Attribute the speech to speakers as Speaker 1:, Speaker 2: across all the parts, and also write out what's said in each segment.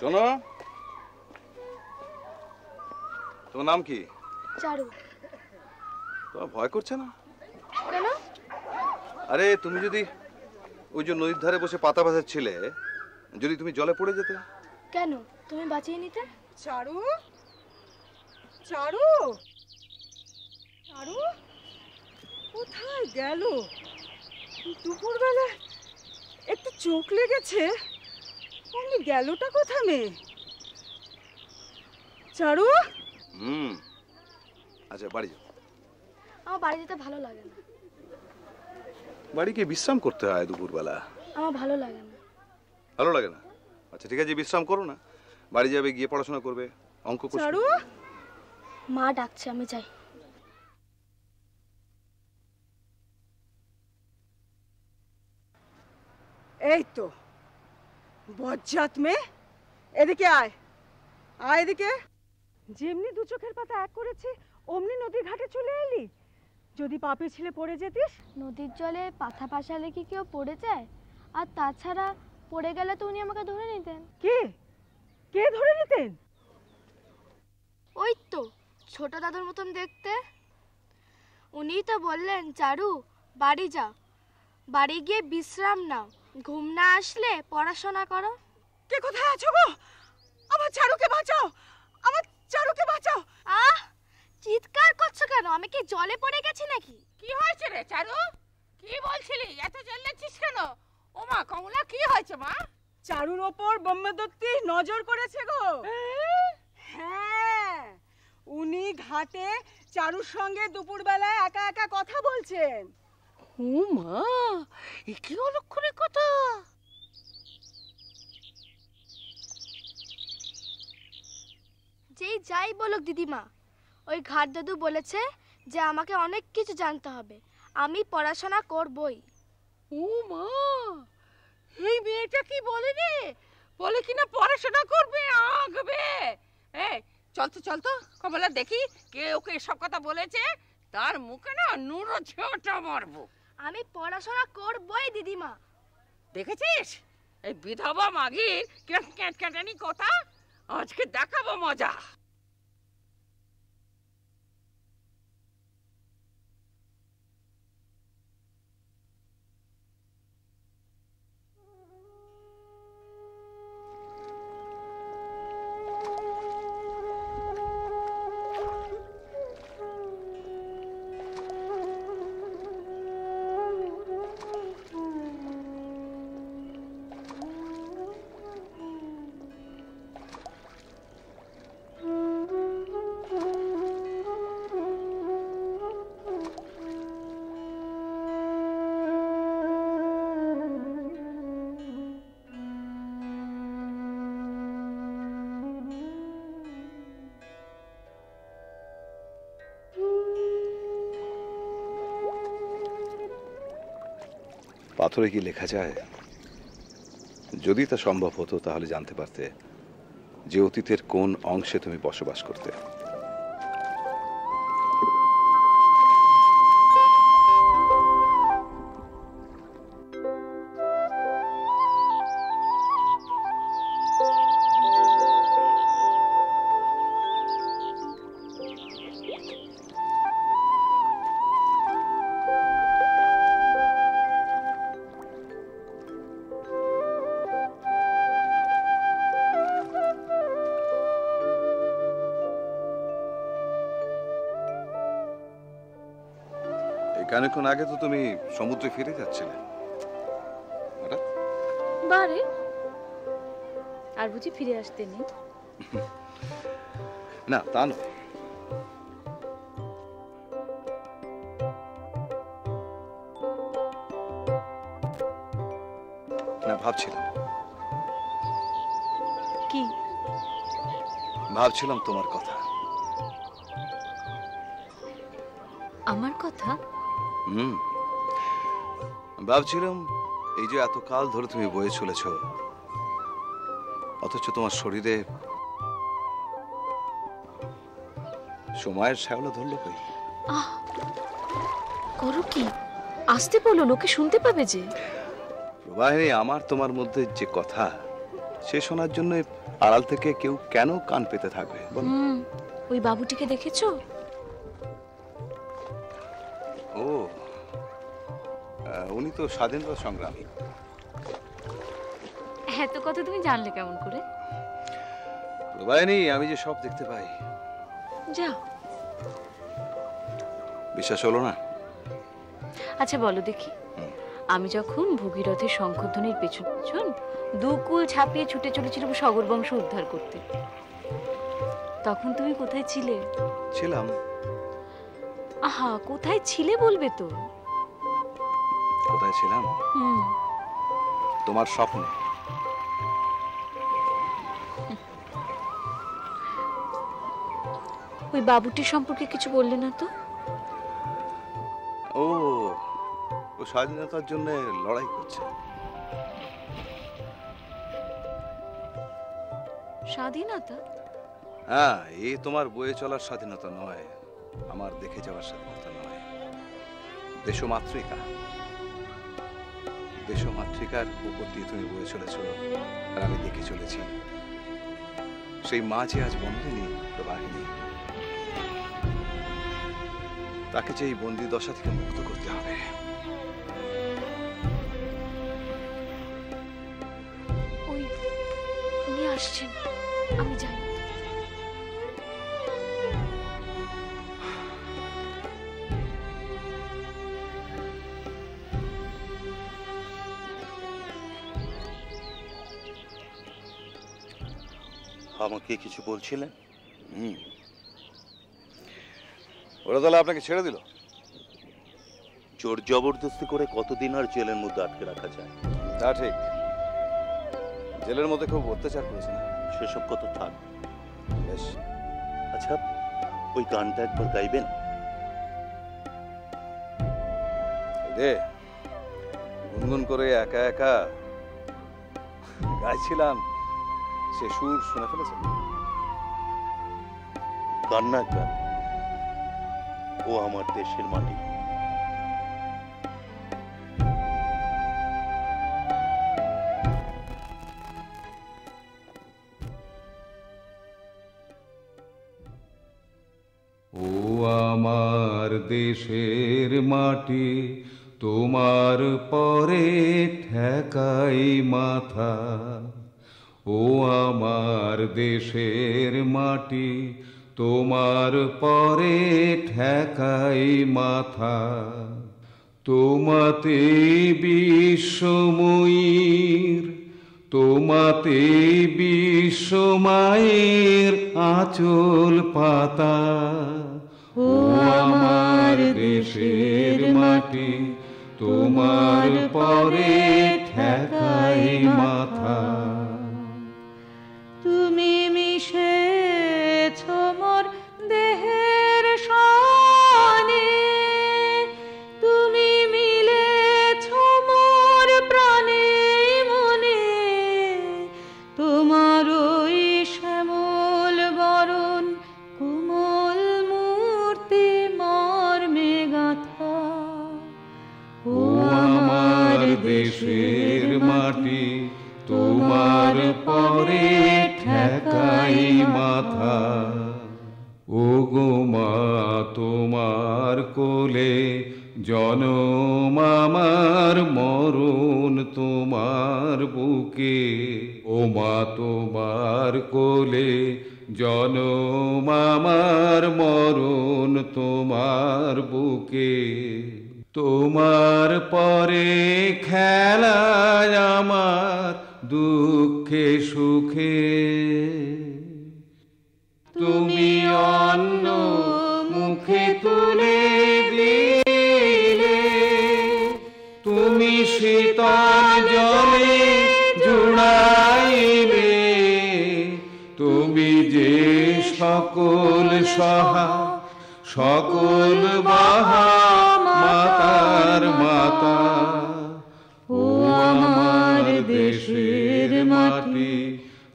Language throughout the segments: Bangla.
Speaker 1: শোনো, তোমার নাম কি?
Speaker 2: চারু।
Speaker 1: তোমার ভয় করছে না?
Speaker 2: কেন?
Speaker 1: আরে তুমি যদি ওই যে নদীর ধারে বসে পাতা বাঁচাচ্ছিলে, যদি তুমি জলে পড়ে যেতে?
Speaker 2: কেন? তুমি বাঁচিয়ে নিতে।
Speaker 3: চারু, চারু, চারু কোথায় গেল? দুপুরবেলা একটু চোখ লেগেছে, অমনি গেলটা কোথায় মেয়ে? চারু।
Speaker 1: আচ্ছা বাড়ি যাও।
Speaker 2: আমার বাড়ি যেতে ভালো লাগে না।
Speaker 1: বাড়ি গিয়ে বিশ্রাম করতে হয় দুপুরবেলা।
Speaker 2: আমার ভালো লাগে না।
Speaker 1: ভালো লাগে না? আচ্ছা ঠিক আছে, বিশ্রাম করো না, বাড়ি যাবে, গিয়ে পড়াশোনা করবে, অঙ্ক করবে।
Speaker 3: চারু,
Speaker 2: মা ডাকছে, আমি যাই।
Speaker 3: এই তো বজ্জাত মেয়ে, এদিকে আয়, আয় এদিকে। যেমনি দু চোখের পাতা এক করেছে অমনি নদীর ঘাটে চলে এলি। যদি পাপে ছিলে পড়ে যেতিস।
Speaker 2: নদীর জলে পাথা পাশালে কি কেউ পড়ে যায়? আর তাছাড়া পড়ে গেলে তো উনি আমাকে ধরে নিতেন।
Speaker 3: কে কে ধরে নিতেন?
Speaker 2: ওই তো ছোট দাদুর মতন দেখতে। উনিই তো বললেন, চারু বাড়ি যাও, বাড়ি গিয়ে বিশ্রাম নাও, ঘুম না আসলে পড়াশোনা করো।
Speaker 3: কে কোথায় আছো গো? আমার চারুকে বাঁচাও, আমার চারুকে বাঁচাও।
Speaker 2: আহ, চিৎকার করছো কেন? আমি কি জলে পড়ে গেছি নাকি?
Speaker 4: কি হয়েছে রে চারু? কি বলছিলি? এত জ্বলছিস কেন? ও মা কমলা, কি হয়েছে মা?
Speaker 3: চারুর ওপর ব্রহ্মদত্তি নজর করেছে গো। হ্যাঁ, উনি ঘাটে চারুর সঙ্গে দুপুরবেলায় একা একা কথা বলছেন।
Speaker 4: ও মা, এ কি অলক্ষণের কথা!
Speaker 2: যেই যাই বলুক দিদিমা, ওই ঘাট দাদু বলেছে যে আমাকে অনেক কিছু জানতে হবে, আমি পড়াশোনা করবই।
Speaker 4: ও মা, এই মেয়েটা কি বলে রে? বলে কিনা পড়াশোনা করবে, আঁকবে। এই চল তো চল তো কমলা, দেখি কে ওকে এসব কথা বলেছে। তার মুখে না নুরো ঝেঁটা মারবো।
Speaker 2: আমি পড়াশোনা করবই দিদিমা।
Speaker 4: দেখেছিস এই বিধবা মাগির কিরম ক্যাটক্যাটানি কথা? আজকে দেখাবো মজা।
Speaker 1: পাথরে কি লেখা যায়? যদি তা সম্ভব হতো তাহলে জানতে পারতে যে অতীতের কোন অংশে তুমি বসবাস করতে। খানিকক্ষণ আগে তো তুমি সমুদ্রে ফিরে যাচ্ছিলে।
Speaker 5: বারে আর বুঝি ফিরে আসতে নেই?
Speaker 1: না তা নয়, না ভাবছিলাম।
Speaker 5: কি
Speaker 1: ভাবছিলাম? তোমার কথা।
Speaker 5: আমার কথা?
Speaker 1: ভাবছিলাম এই যে এত কাল ধরে তুমি বয়ে চলেছ, অথচ তোমার শরীরে সময়ের শ্যাওলা ধরলো কই?
Speaker 5: করো কি? আসতে বলো, লোকে শুনতে পাবে যে।
Speaker 1: প্রবাহিনী, আমার তোমার মধ্যে যে কথা সে শোনার জন্য আড়াল থেকে কেউ কেন কান পেতে থাকবে বল?
Speaker 5: ওই বাবুটিকে দেখেছো?
Speaker 1: ও, উনি তো স্বাধীনতা সংগ্রামী।
Speaker 5: এত কথা তুমি জানলে কেমন করে?
Speaker 1: প্রবাহিনী, আমি যে সব দেখতে পাই।
Speaker 5: যাও।
Speaker 1: বিশ্বাস হলো না?
Speaker 5: আচ্ছা বলো দেখি, আমি যখন ভগীরথের শঙ্খধ্বনির পেছন পেছন দুকুল ছাপিয়ে ছুটে চলেছিল সগর বংশ উদ্ধার করতে, তখন তুমি কোথায় ছিলে?
Speaker 1: ছিলাম।
Speaker 5: আহা, কোথায় ছিলে বলবে তো।
Speaker 1: কোথায় ছিলাম? তোমার স্বপ্নে।
Speaker 5: ওই বাবুটির সম্পর্কে কিছু বললে না তো?
Speaker 1: ও, ও স্বাধীনতার জন্য লড়াই করছে।
Speaker 5: স্বাধীনতা?
Speaker 1: হ্যাঁ, এই তোমার বয়ে চলার স্বাধীনতা নয়, আমার দেখে যাওয়ার স্বাধীনতা নয়। দেশমাতৃকা, দেশমাতৃকার উপর দিয়ে তুমি বয়ে চলেছ, আর আমি দেখে চলেছি। সেই মা যে আজ বন্দিনী প্রবাহিনী, তাকে যে এই বন্দি দশা থেকে মুক্ত করতে হবে।
Speaker 5: ওই উনি আসছেন, আমি যাই।
Speaker 6: আমাকে কিছু বলছিলেন?
Speaker 1: ওরা তাহলে আপনাকে ছেড়ে দিল?
Speaker 6: জোর জবরদস্তি করে কতদিন আর জেলের মধ্যে আটকে রাখা যায়?
Speaker 1: তা ঠিক, জেলের মধ্যে খুব অত্যাচার করেছে না?
Speaker 6: সেসব কথা থাক।
Speaker 1: বেশ।
Speaker 6: আচ্ছা, ওই গানটা একবার গাইবেন?
Speaker 1: রে, গুনগুন করে একা একা গাইছিলাম, সে সুর শুনে ফেলেছে।
Speaker 6: গান না একবার, ও আমার দেশের মাটি।
Speaker 7: ও আমার দেশের মাটি, তোমার পরে ঠেকাই মাথা। ও আমার দেশের মাটি, তোমার পরে ঠেকাই মাথা। তোমাতে বিশ্বময়ীর, তোমাতে বিশ্বমায়ের আঁচল পাতা। ও আমার দেশের মাটি, তোমার পরে ঠেকাই মাথা।
Speaker 8: তুমি মিশেছ মোর দেহের সনে, তুমি মিলেছ মোর প্রাণে মনে। তোমার ওই শ্যামল বরণ কোমল মূর্তি মর্মে গাঁথা।
Speaker 7: ও আমার দেশের মাটি, তোমার পরে ঠেকাই মাথা। ও গো মা, তোমার কোলে জনম আমার, মরণ তোমার বুকে। ও মা, তোমার কোলে জনম আমার, মরণ তোমার বুকে। তোমার পরে খেলায় আমার দুঃখে সুখে। তুমি অন্ন মুখে তুলে দিলে, তুমি শীতল জলে জুড়াইলে। তুমি যে সকল সহা, সকল বাহা মাতার মাতা। ও আমার দেশের মাটি,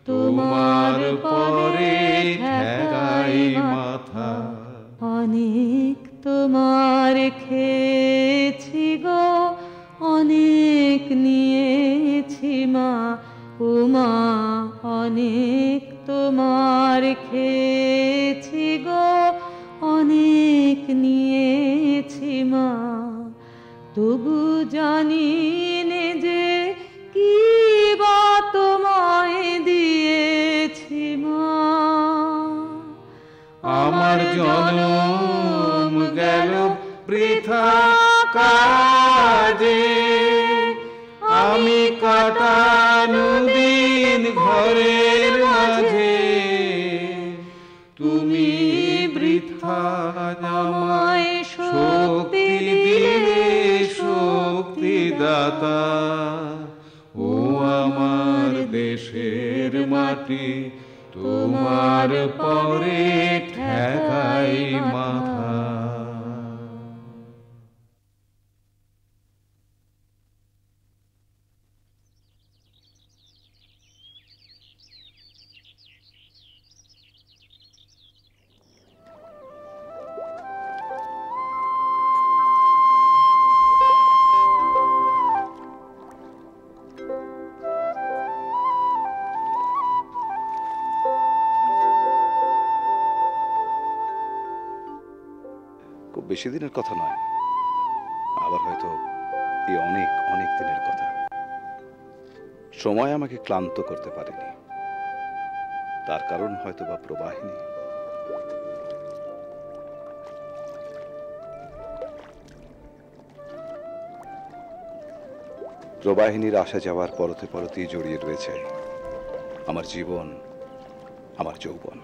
Speaker 7: তোমার পরে ঠেকাই মাথা।
Speaker 8: অনেক তোমার খেয়েছি গো, অনেক নিয়েছি মা। ও মা অনেক তোমার খেয়েছি গো, অনেক নিয়েছি মা, তবু জানি নে যে কি বা তোমায় দিয়েছি মা।
Speaker 7: আমার জনম গেল বৃথা কাজে, আমি কাটানো দিন ঘরের মাঝে, তুমি বৃথা আমায় শক্তি দিলে শক্তিদাতা। ও আমার দেশের মাটি, তোমার পরে ঠেকাই মাথা।
Speaker 1: খুব বেশি দিনের কথা নয়, আবার হয়তো এই অনেক অনেক দিনের কথা। সময় আমাকে ক্লান্ত করতে পারেনি, তার কারণ হয়তো বা প্রবাহিনী। প্রবাহিনীর আসা যাওয়ার পরতে পরতেই জড়িয়ে রয়েছে আমার জীবন, আমার যৌবন।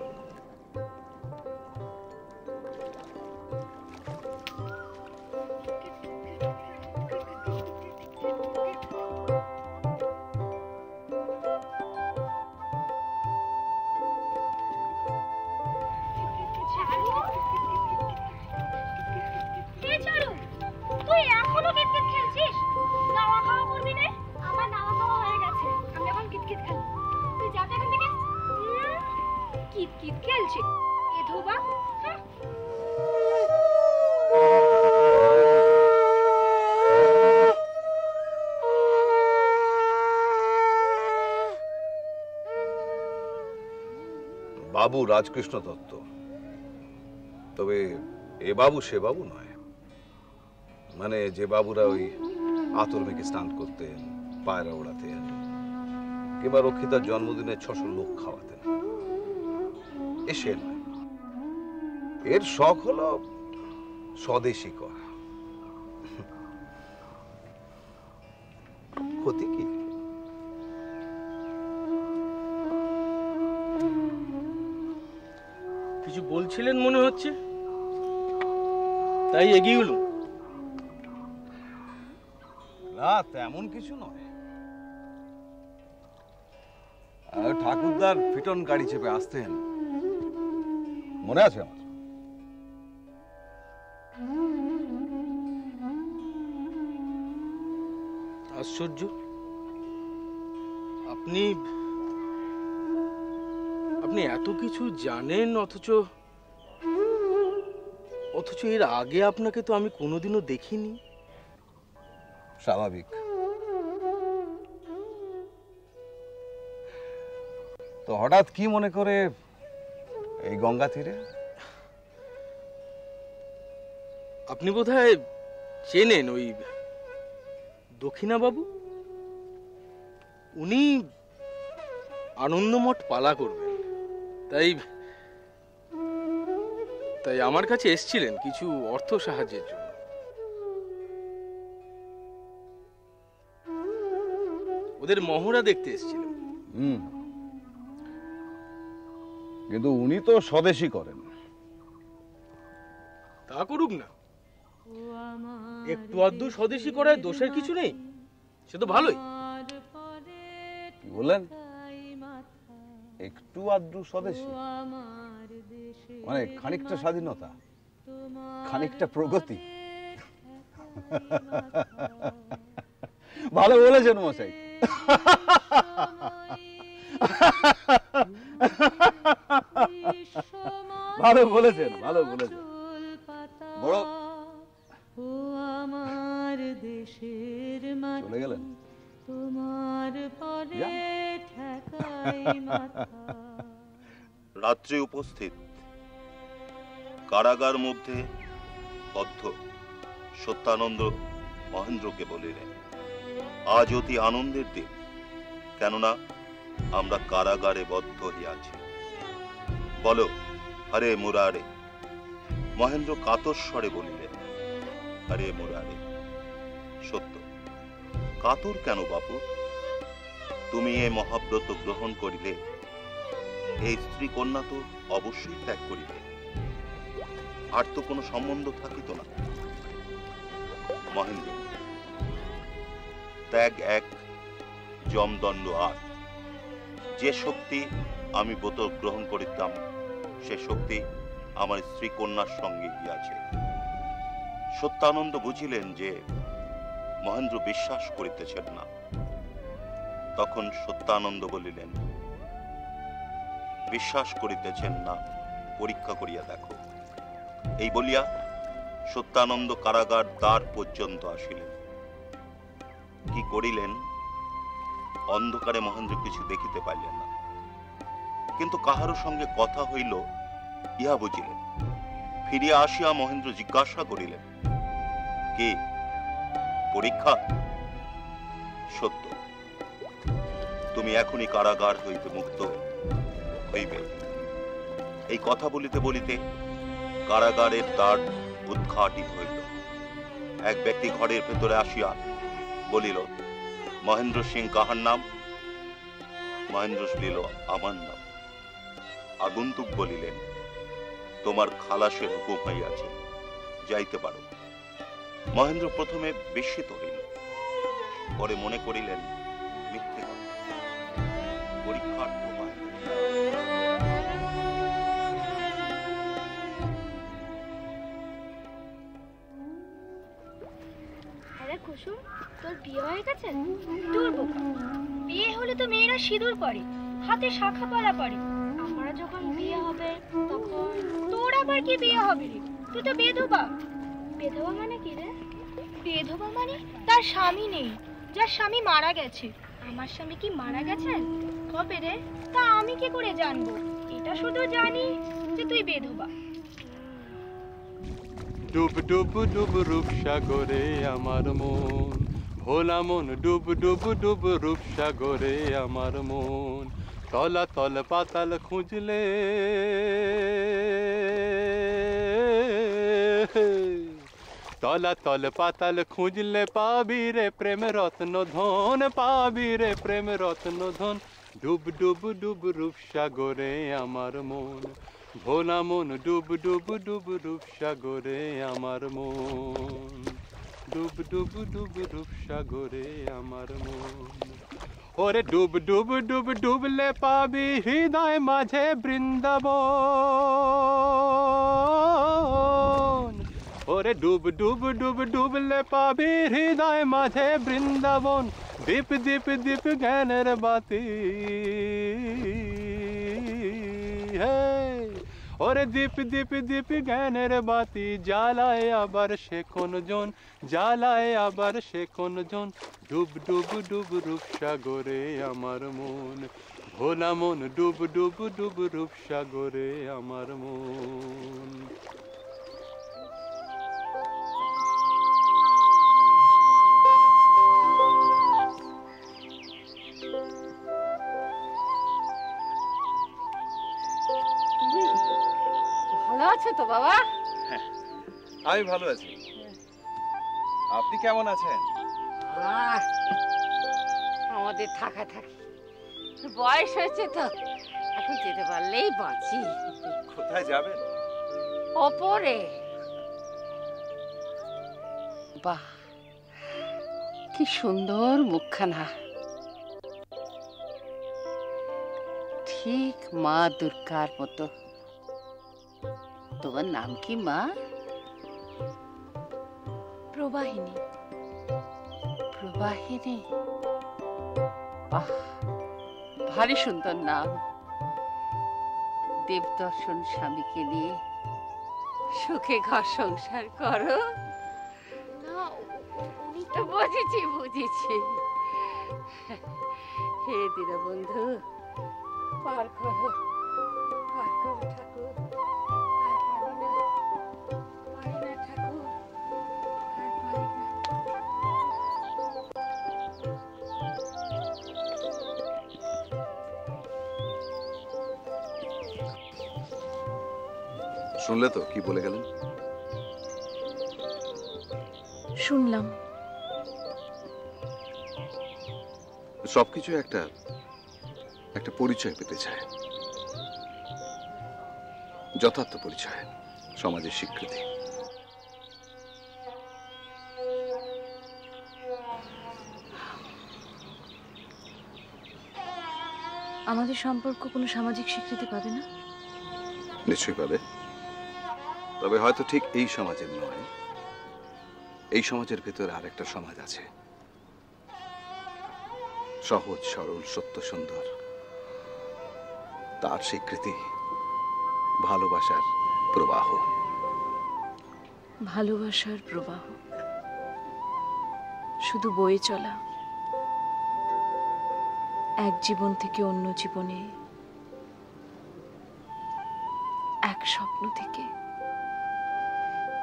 Speaker 1: বাবু রাজকৃষ্ণ দত্ত, তবে এ বাবু সে বাবু নয়। মানে যে বাবুরা ওই আতর মেখে স্নান করতেন, পায়রা ওড়াতেন, কিংবা রক্ষিতার জন্মদিনে 600 লোক খাওয়াতেন, এ সে নয়। এর শখ হলো স্বদেশী করা। ক্ষতি কি?
Speaker 9: কিছু বলছিলেন মনে হচ্ছে, তাই এগিয়ে গেল।
Speaker 1: না, তেমন কিছু নয়। ঠাকুরদার ফিটন গাড়ি চেপে আসতেন, মনে আছে আমার।
Speaker 9: আশ্চর্য, আপনি আপনি এত কিছু জানেন, অথচ এর আগে আপনাকে তো আমি কোনোদিনও দেখিনি।
Speaker 1: স্বাভাবিক। তো হঠাৎ কি মনে করে এই গঙ্গা তীরে?
Speaker 9: আপনি বোধহয় চেনেন ওই দক্ষিণা বাবু, উনি আনন্দমঠ পালা করবেন, তাই আমার কাছে এসেছিলেন কিছু অর্থ সাহায্যের জন্য। ওদের মহড়া দেখতে এসেছিলেন।
Speaker 1: কিন্তু উনি তো স্বদেশী করেন।
Speaker 9: তা করুক না, একটু আধটু স্বদেশী করায় দোষের কিছু নেই, সে তো ভালোই।
Speaker 1: কি বললেন? একটু আধটু স্বদেশী মানে খানিকটা স্বাধীনতা, খানিকটা প্রগতি। ভালো বলেছেন মশাই। ভালো বলেছেন, ভালো বলেছেন। বড়
Speaker 8: দেশের
Speaker 1: চলে গেলেন?
Speaker 8: তোমার পরে
Speaker 6: রাত্রে উপস্থিত কারাগার মধ্যে বদ্ধ সত্যানন্দ মহেন্দ্রকে বলিলেন, আজ অতি আনন্দের দিন, কেননা আমরা কারাগারে বদ্ধ হইয়াছি। বলো হরে মুরারে। মহেন্দ্র কাতর স্বরে বলিলেন, হরে মুরারে। সত্য, কাতর কেন বাপু? তুমি এ মহাব্রত গ্রহণ করিলে এই স্ত্রী কন্যা তো অবশ্যই ত্যাগ করিবে, আর তো কোনো সম্বন্ধ থাকিত না। মহেন্দ্র, ত্যাগ এক, যমদণ্ড আট। যে শক্তি আমি ব্রত গ্রহণ করিতাম সে শক্তি আমার স্ত্রী কন্যার সঙ্গে গিয়াছে। সত্যানন্দ বুঝিলেন যে মহেন্দ্র বিশ্বাস করিতেছেন না। তখন সত্যানন্দ বলিলেন, বিশ্বাস করিতেছেন না, পরীক্ষা করিয়া দেখো। এই বলিয়া সত্যানন্দ কারাগার দ্বার পর্যন্ত আসিলেন। কি করিলেন? অন্ধকারে মহেন্দ্র কিছু দেখিতে পাইলেন না, কিন্তু কাহারও সঙ্গে কথা হইল ইহা বুঝিলেন। ফিরিয়া আসিয়া মহেন্দ্র জিজ্ঞাসা করিলেন, কি পরীক্ষা? সত্য, তুমি এখনই কারাগার হইতে মুক্ত হইবে। এই কথা বলিতে বলিতে কারাগারের দ্বার উদ্ঘাটিত হইল। এক ব্যক্তি ঘরের ভেতরে আসিয়া বলিল, মহেন্দ্র সিং কাহার নাম? মহেন্দ্র বলিল, আমার নাম। আগন্তুক বলিলেন, তোমার খালাসের হুকুম হইয়াছে, যাইতে পারো। মহেন্দ্র প্রথমে বিস্মিত হইল, পরে মনে করিলেন মিথ্যে কথা। পরীক্ষার্থ
Speaker 2: আরে কুসুম, তোর বিয়ে হয়ে গেছে? দূর বোকা, বিয়ে হলে তো মেয়েরা সিঁদুর পরে, হাতে শাখা পলা পরে। আমরা যখন বিয়ে হবে তখন তোর আবার কি বিয়ে হবে রে? তুই তো বিধবা। বিধবা মানে কি রে? বিধবা মানে তার স্বামী নেই, যার স্বামী মারা গেছে। আমার স্বামী কি মারা গেছেন? কবে রে? তা আমি কি করে জানবো? এটা শুধু জানি যে তুই বিধবা।
Speaker 10: ডুব ডুব ডুব রূপ সাগরে আমার মন, ভোলা মন, ডুব ডুব ডুব রূপ সাগরে আমার মন। তলা তল পাতাল খুঁজলে, তলা তল পাতাল খুঁজলে পাবি রে প্রেম রত্ন ধন, পাবি রে প্রেম রত্ন ধন। ডুব ডুব ডুব রূপ সাগরে আমার মন, ভোলা মন, ডুব ডুব ডুব রূপ সাগরে আমার মন। ডুব ডুব ডুব রূপ সাগরে আমার মন। ওরে ডুব ডুব ডুব ডুবলে পাবি হৃদয় মাঝে বৃন্দাবন। ওরে ডুব ডুব ডুব ডুবলে পাবি হৃদয় মাঝে বৃন্দাবন। দীপ দীপ দীপ জ্ঞানের বাতি, হে ওরে দীপ দীপ দীপ জ্ঞানের বাতি, জ্বালায় আবার সে কোন জন, জ্বালায় আবার সে কোন জন। ডুব ডুব ডুব রূপ সাগরে আমার মন, ভোলা মন, ডুব ডুব ডুব রূপ সাগরে আমার মন।
Speaker 4: ভালো আছো তো বাবা?
Speaker 1: আমি ভালো আছি, আপনি কেমন আছেন?
Speaker 4: আমাদের থাকা থাকি, বয়স হয়েছে তো, এখন যেতে পারলেই বাঁচি।
Speaker 1: কোথায় যাবেন?
Speaker 4: ওপরে। বাহ, কি সুন্দর মুখখানা, ঠিক মা দুর্গার মতো। তোমার নাম কি মা?
Speaker 5: প্রবাহিনী।
Speaker 4: প্রবাহিনী, বাহ, ভারী সুন্দর নাম। দেবদর্শন স্বামীকে নিয়ে সুখে ঘর সংসার করো।
Speaker 5: না, উনি
Speaker 4: তো বুঝেছি বুঝেছি। হে দীনবন্ধু, আর করো ঠাকুর, আর পারি না ঠাকুর, আর পারি না।
Speaker 1: শুনলে তো কি বলে গেলেন?
Speaker 5: শুনলাম।
Speaker 1: সবকিছু একটা পরিচয় পেতে চায়, যথার্থ পরিচয়, সমাজের স্বীকৃতি।
Speaker 5: আমাদের সম্পর্ক কোনো সামাজিক স্বীকৃতি পাবে না?
Speaker 1: নিশ্চয়ই পাবে, তবে হয়তো ঠিক এই সমাজের নয়। এই সমাজের ভেতরে আর একটা সমাজ আছে, সহজ সরল সত্য সুন্দর। তার স্বীকৃতি ভালোবাসার প্রবাহ।
Speaker 5: ভালোবাসার প্রবাহ শুধু বয়ে চলা, এক জীবন থেকে অন্য জীবনে, এক স্বপ্ন থেকে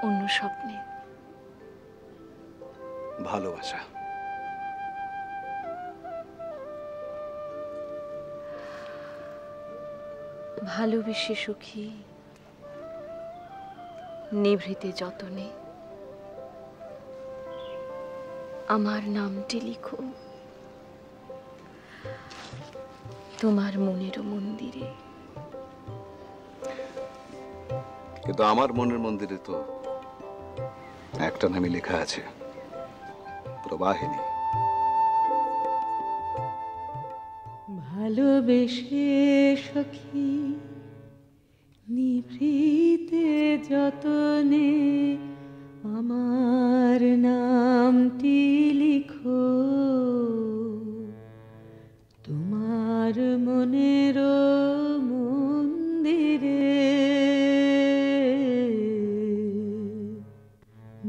Speaker 5: অন্য স্বপ্নে।
Speaker 1: ভালোবাসা
Speaker 5: ভালোবেসে সুখী, নিভৃতে যতনে আমার নামটি লিখো তোমার মনেরও মন্দিরে।
Speaker 1: কিন্তু আমার মনের মন্দিরে তো একটা নামই লেখা আছে, প্রবাহিনী।
Speaker 8: ভালোবেসে সখী নিভৃতে যতনে আমার নামটি লিখো তোমার মনের মন্দিরে।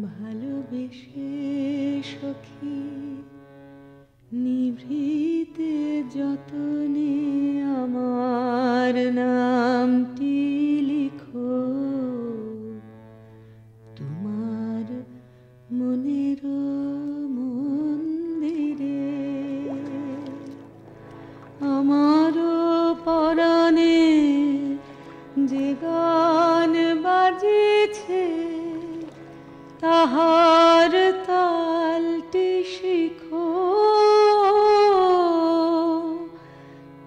Speaker 8: ভালোবেসে সখী নিভৃতে যতনে আমার নামটি লিখো তোমার মনের মন্দিরে। আমার পরাণে যে গান বাজেছে তাহার তালটি শিখো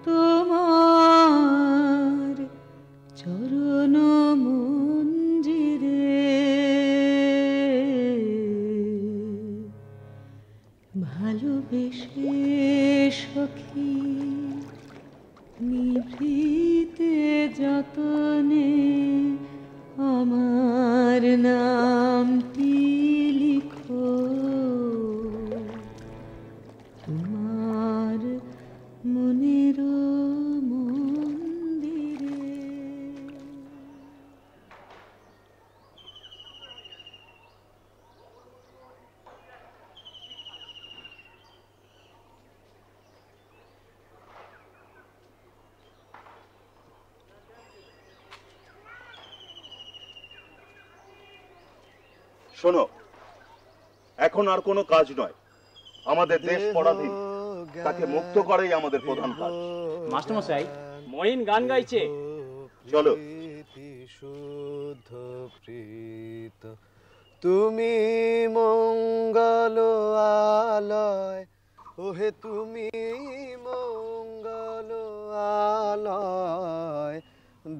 Speaker 8: তোমার চরণ মঞ্জিরে। ভালোবেসে সখী নিভৃতে যতনে আমার নামটি লিখো তোমার মনের মন্দিরে।
Speaker 6: শোনো, এখন আর কোনো কাজ নয়, আমাদের দেশ পরাধীন, তাকে মুক্ত করাই আমাদের প্রধান কাজ।
Speaker 11: মাস্টারমশাই, মঈন গান গাইছে,
Speaker 6: চলো।
Speaker 12: শুদ্ধ প্রীত তুমি মঙ্গল আলয়, ওহে তুমি মঙ্গল আলয়,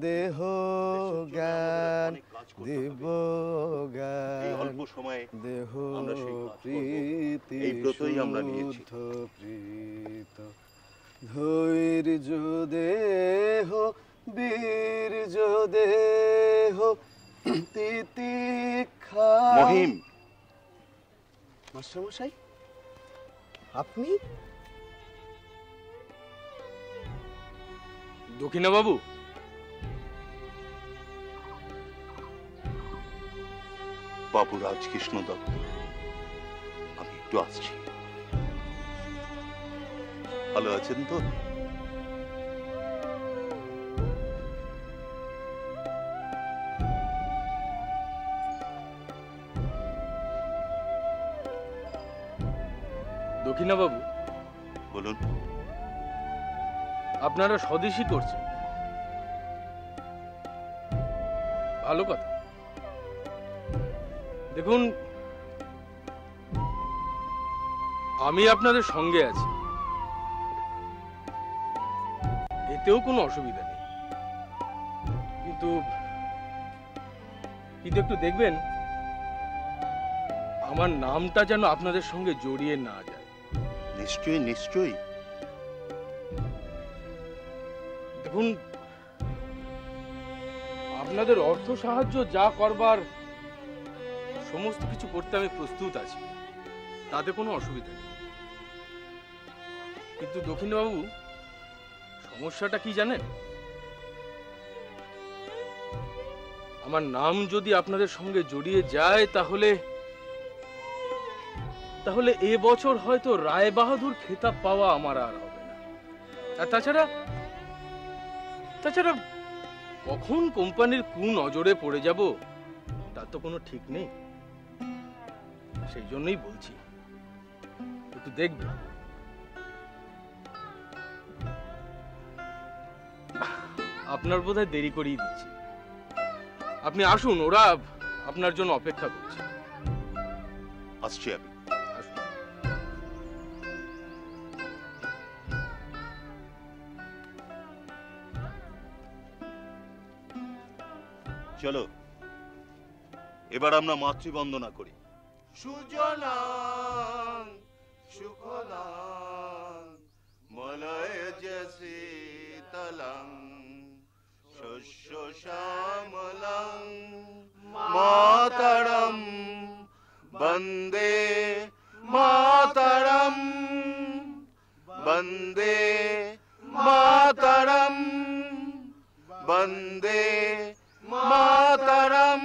Speaker 12: দেহ জ্ঞান দিব জ্ঞান, দেহ প্রীতি শুদ্ধ প্রীত, ধৈর্য দেহ বীর্য দেহ তিতিক্ষা।
Speaker 6: মহিম,
Speaker 12: মাস্টারমশাই আপনি?
Speaker 9: দক্ষিণা বাবু,
Speaker 6: বাবু রাজকৃষ্ণ দত্ত, আমি একটু আসছি। ভালো আছেন তো?
Speaker 9: দক্ষিণাবাবু,
Speaker 6: বলুন।
Speaker 9: আপনারা স্বদেশী করছেন, ভালো কথা। দেখুন, আমি আপনাদের সঙ্গে আছি, এতেও কোনো অসুবিধা নেই। কিন্তু একটু দেখবেন আমার নামটা যেন আপনাদের সঙ্গে জড়িয়ে না যায়।
Speaker 6: নিশ্চয়ই নিশ্চয়ই।
Speaker 9: দেখুন, আপনাদের অর্থ সাহায্য যা করবার সমস্ত কিছু করতে আমি প্রস্তুত আছি, তাতে কোনো অসুবিধা নেই। কিন্তু দক্ষিণবাবু, সমস্যাটা কি জানেন? আমার নাম যদি আপনাদের সঙ্গে জড়িয়ে যায় তাহলে এ বছর হয়তো রায় বাহাদুর খেতাব পাওয়া আমার আর হবে না। আর তাছাড়া কখন কোম্পানির কোন নজরে পড়ে যাব তার তো কোনো ঠিক নেই। সেই জন্যই বলছি, একটু দেখবেন। আপনার বোধহয় দেরি করিয়ে দিচ্ছি, আপনি আসুন, ওরা আপনার জন্য অপেক্ষা করছে।
Speaker 6: আসছি আমি। চলো এবার আমরা মাতৃবন্দনা করি। সুজলাং সুফলাং মলয়জ শীতলাং শস্য শ্যামলাং মাতরম বন্দে মাতরম বন্দে মাতরম বন্দে মাতরম।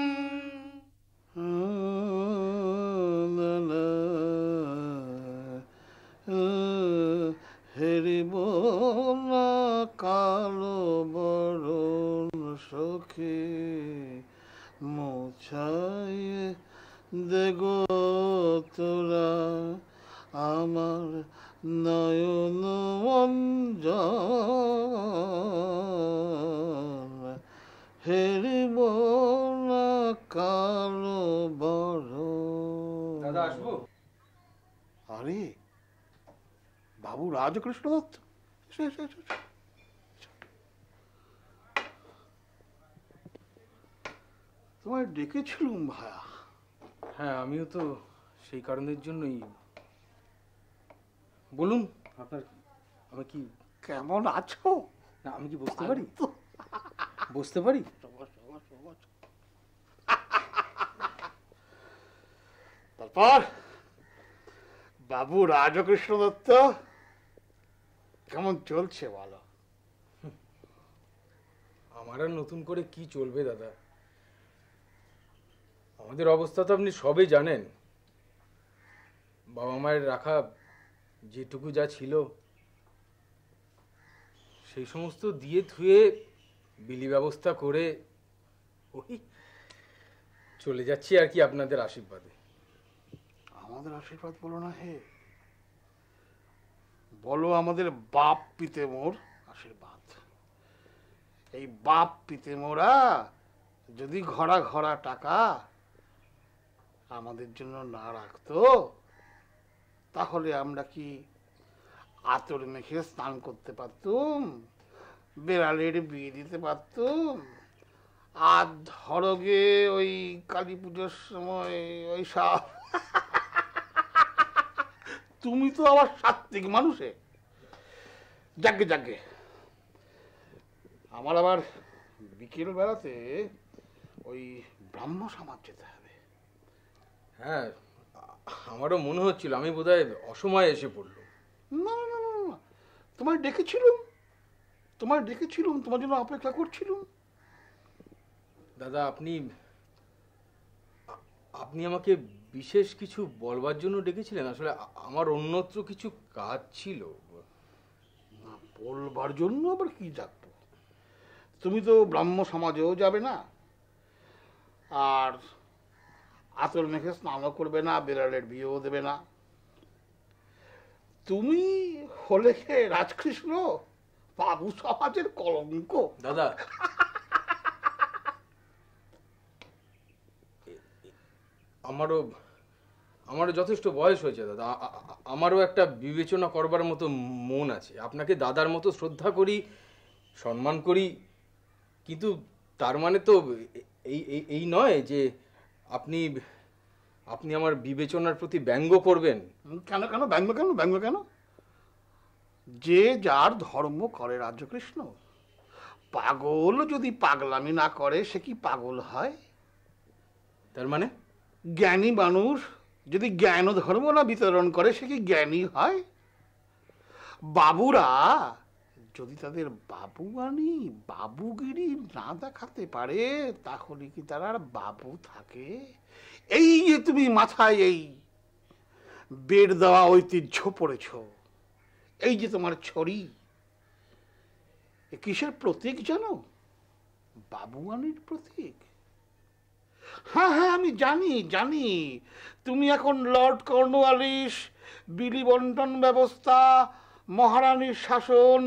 Speaker 12: হেরিব না কালো বরণ সখী মোছাইয়ে দেগো তোরা আমার নয়ন অঞ্জন হেরিব না কালো বরণ।
Speaker 9: দাদা আসবো?
Speaker 12: আরে বাবু রাজকৃষ্ণ দত্ত, তোমায় ডেকেছিলুম ভায়া।
Speaker 9: হ্যাঁ, আমিও তো সেই কারণের জন্যই। বলুন, আপনার আমি কি
Speaker 12: কেমন আছো?
Speaker 9: না, আমি কি বসতে পারি? বসতে পারি?
Speaker 12: তারপর বাবু রাজকৃষ্ণ দত্ত কেমন চলছে বলো?
Speaker 9: আমার আর নতুন করে কি চলবে দাদা, আমাদের অবস্থা তো আপনি সবই জানেন। বাবা মায়ের রাখা যেটুকু যা ছিল সেই সমস্ত দিয়ে ধুয়ে বিলি ব্যবস্থা করে ওই চলে যাচ্ছি আর কি, আপনাদের আশীর্বাদে।
Speaker 12: আমাদের আশীর্বাদ বলো না হে, বলো আমাদের বাপ পিতেমোর আশীর্বাদ। এই বাপ পিতেমোরা যদি ঘরা ঘরা টাকা আমাদের জন্য না রাখতো তাহলে আমরা কি আতর মেখে স্নান করতে পারতুম, বেড়ালের বিয়ে দিতে পারতুম, আর ধরো গে ওই কালী পুজোর সময় ওই সব। তুমি তো আবার সাত্বিক মানুষে। যাকে যাকে আমার আবার বিকেল বেলাতে ওই ব্রাহ্ম সমাজ যেতে হবে।
Speaker 9: হ্যাঁ, আমারও মনে হচ্ছিল আমি বোধহয় অসময়ে এসে পড়ল।
Speaker 12: না না না না, তোমায় ডেকেছিলুম, তোমার জন্য অপেক্ষা করছিলুম।
Speaker 9: দাদা, আপনি আমাকে বিশেষ কিছু বলবার জন্য ডেকেছিলেন? আসলে আমার অন্যত্র কিছু কাজ ছিল।
Speaker 12: না, বলবার জন্য আবার কি ডাকবো? তুমি তো ব্রাহ্ম সমাজেও যাবে না, আর আতর মেখে স্নানও করবে না, বেড়ালের বিয়েও দেবে না। তুমি হলে কে রাজকৃষ্ণ, বাবু সমাজের কলঙ্ক।
Speaker 9: দাদা, আমারও যথেষ্ট বয়স হয়েছে দাদা। আমারও একটা বিবেচনা করবার মতো মন আছে। আপনাকে দাদার মতো শ্রদ্ধা করি, সম্মান করি, কিন্তু তার মানে তো এই নয় যে আপনি আপনি আমার বিবেচনার প্রতি ব্যঙ্গ করবেন।
Speaker 12: কেন কেন ব্যঙ্গ কেন ব্যঙ্গ কেন? যে যার ধর্ম করে রাজকৃষ্ণ। পাগল যদি পাগলামি না করে সে কি পাগল হয়?
Speaker 9: তার মানে
Speaker 12: জ্ঞানী মানুষ যদি জ্ঞান ও ধর্ম না বিতরণ করে সে কি জ্ঞানী হয়? বাবুরা যদি তাদের বাবুয়ানি বাবুগিরি না দেখাতে পারে তাহলে কি তারা আর বাবু থাকে? এই যে তুমি মাথায় এই বেড দেওয়া ঐতিহ্য পড়েছ, এই যে তোমার ছড়ি, কিসের প্রতীক জানো? বাবুয়ানির প্রতীক। হ্যাঁ হ্যাঁ, আমি জানি জানি তুমি এখন লর্ড কর্নওয়ালিস, বিলি বন্টন ব্যবস্থা, মহারানীর শাসন,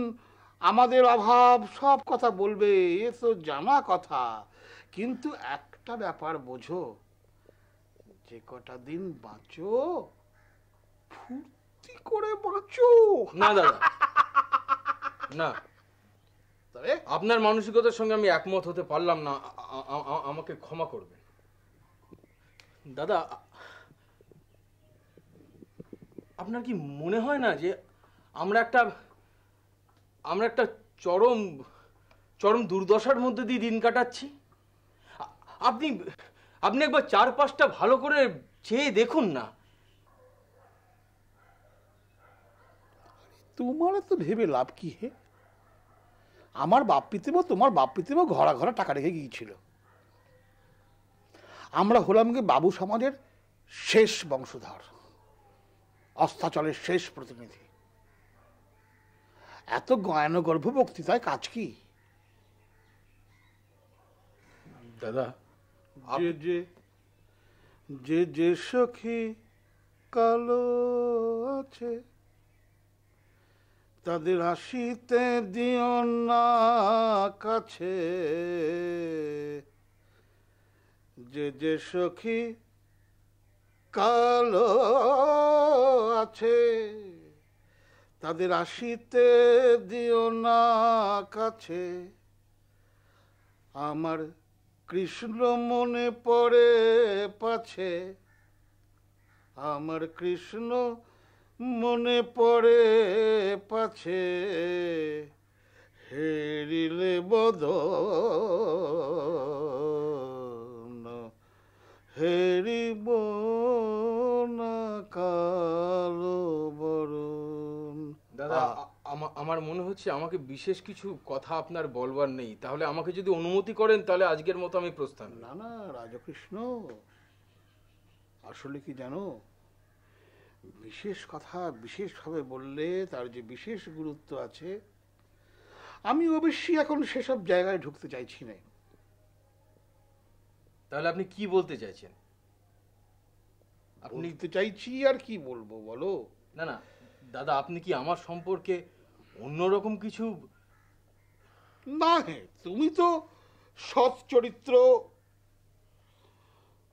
Speaker 12: আমাদের অভাব সব কথা বলবে, এ তো জানা কথা। কিন্তু একটা ব্যাপার বোঝো, যে কটা দিন বাঁচো ফুর্তি করে বাঁচো।
Speaker 9: না দাদা, না, তবে আপনার মানসিকতার সঙ্গে আমি একমত হতে পারলাম না। আমাকে ক্ষমা করবেন দাদা। আপনার কি মনে হয় না যে আমরা একটা চরম চরম দুর্দশার মধ্যে দিয়ে দিন কাটাচ্ছি? আপনি একবার চারপাশটা ভালো করে চেয়ে দেখুন না।
Speaker 12: তোমার তো ভেবে লাভ কি হে? আমার বাপ পিতেও তোমার বাপ পিতেও ঘরা ঘরা টাকা রেখে গিয়েছিল। আমরা হলাম কি বাবু সমাজের শেষ বংশধর, অস্তাচলের শেষ প্রতিনিধি। এত গয়নগর্ভ বক্তৃতায় কাজ কি?
Speaker 9: দাদা,
Speaker 12: যে যে সখী কালো আছে তাদের আসিতে দিও না কাছে, যে যে সখী কালো আছে তাদের আসিতে দিও না কাছে। আমার কৃষ্ণ মনে পড়ে পাছে, আমার কৃষ্ণ মনে পড়ে পাছে, হেরিলে বদন হেরিব না কালো বরণ।
Speaker 9: দাদা, আমার মনে হচ্ছে আমাকে বিশেষ কিছু কথা আপনার বলবার নেই। তাহলে আমাকে যদি অনুমতি করেন তাহলে আজকের মতো আমি প্রস্থান।
Speaker 12: না না রাজকৃষ্ণ, আসলে কি জানো, বিশেষ কথা বিশেষভাবে বললে তার যে বিশেষ গুরুত্ব আছে, আমি অবশ্যই এখন সেসব জায়গায় ঢুকতে চাইছি না।
Speaker 9: তাহলে আপনি কি বলতে চাইছেন?
Speaker 12: আপনি তো চাইছি আর কি বলবো বলো?
Speaker 9: না না দাদা, আপনি কি আমার সম্পর্কে অন্যরকম কিছু?
Speaker 12: না, হ্যাঁ, তুমি তো সৎ চরিত্র,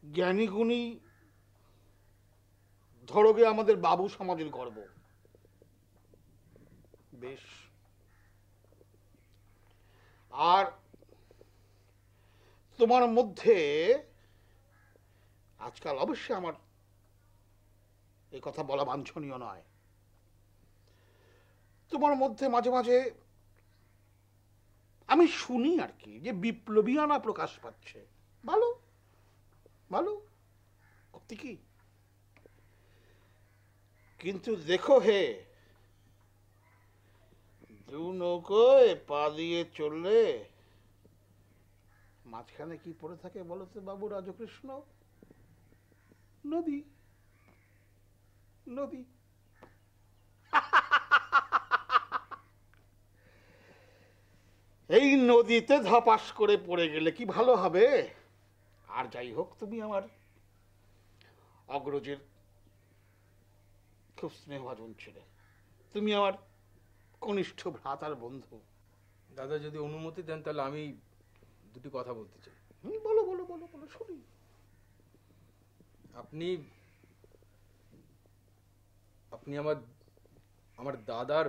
Speaker 12: জ্ঞানী গুণী, ধরোগে আমাদের বাবু সমাজের গর্ব। বেশ, আর তোমার মধ্যে আজকাল অবশ্যই আমার এই কথা বলা বাঞ্ছনীয় নয়, তোমার মধ্যে মাঝে মাঝে আমি শুনি আর কি যে বিপ্লবীয়ানা প্রকাশ পাচ্ছে। ভালো ভালো, কি কিন্তু দেখো হে, দু নৌকোয় পা দিয়ে চললে মাঝখানে কি পড়ে থাকে বলো তো বাবু রাজকৃষ্ণ? নদী। নদী। এই নদীতে ধপাস করে পড়ে গেলে কি ভালো হবে? আর যাই হোক, তুমি আমার অগ্রজের খুব স্নেহভাজন ছিলে, তুমি আমার কনিষ্ঠ ভ্রাতার বন্ধু।
Speaker 9: দাদা যদি অনুমতি দেন তাহলে আমি দুটি কথা বলতে চাই।
Speaker 12: বলো বলো বলো বলো, শুনি।
Speaker 9: আপনি আপনি আমার আমার দাদার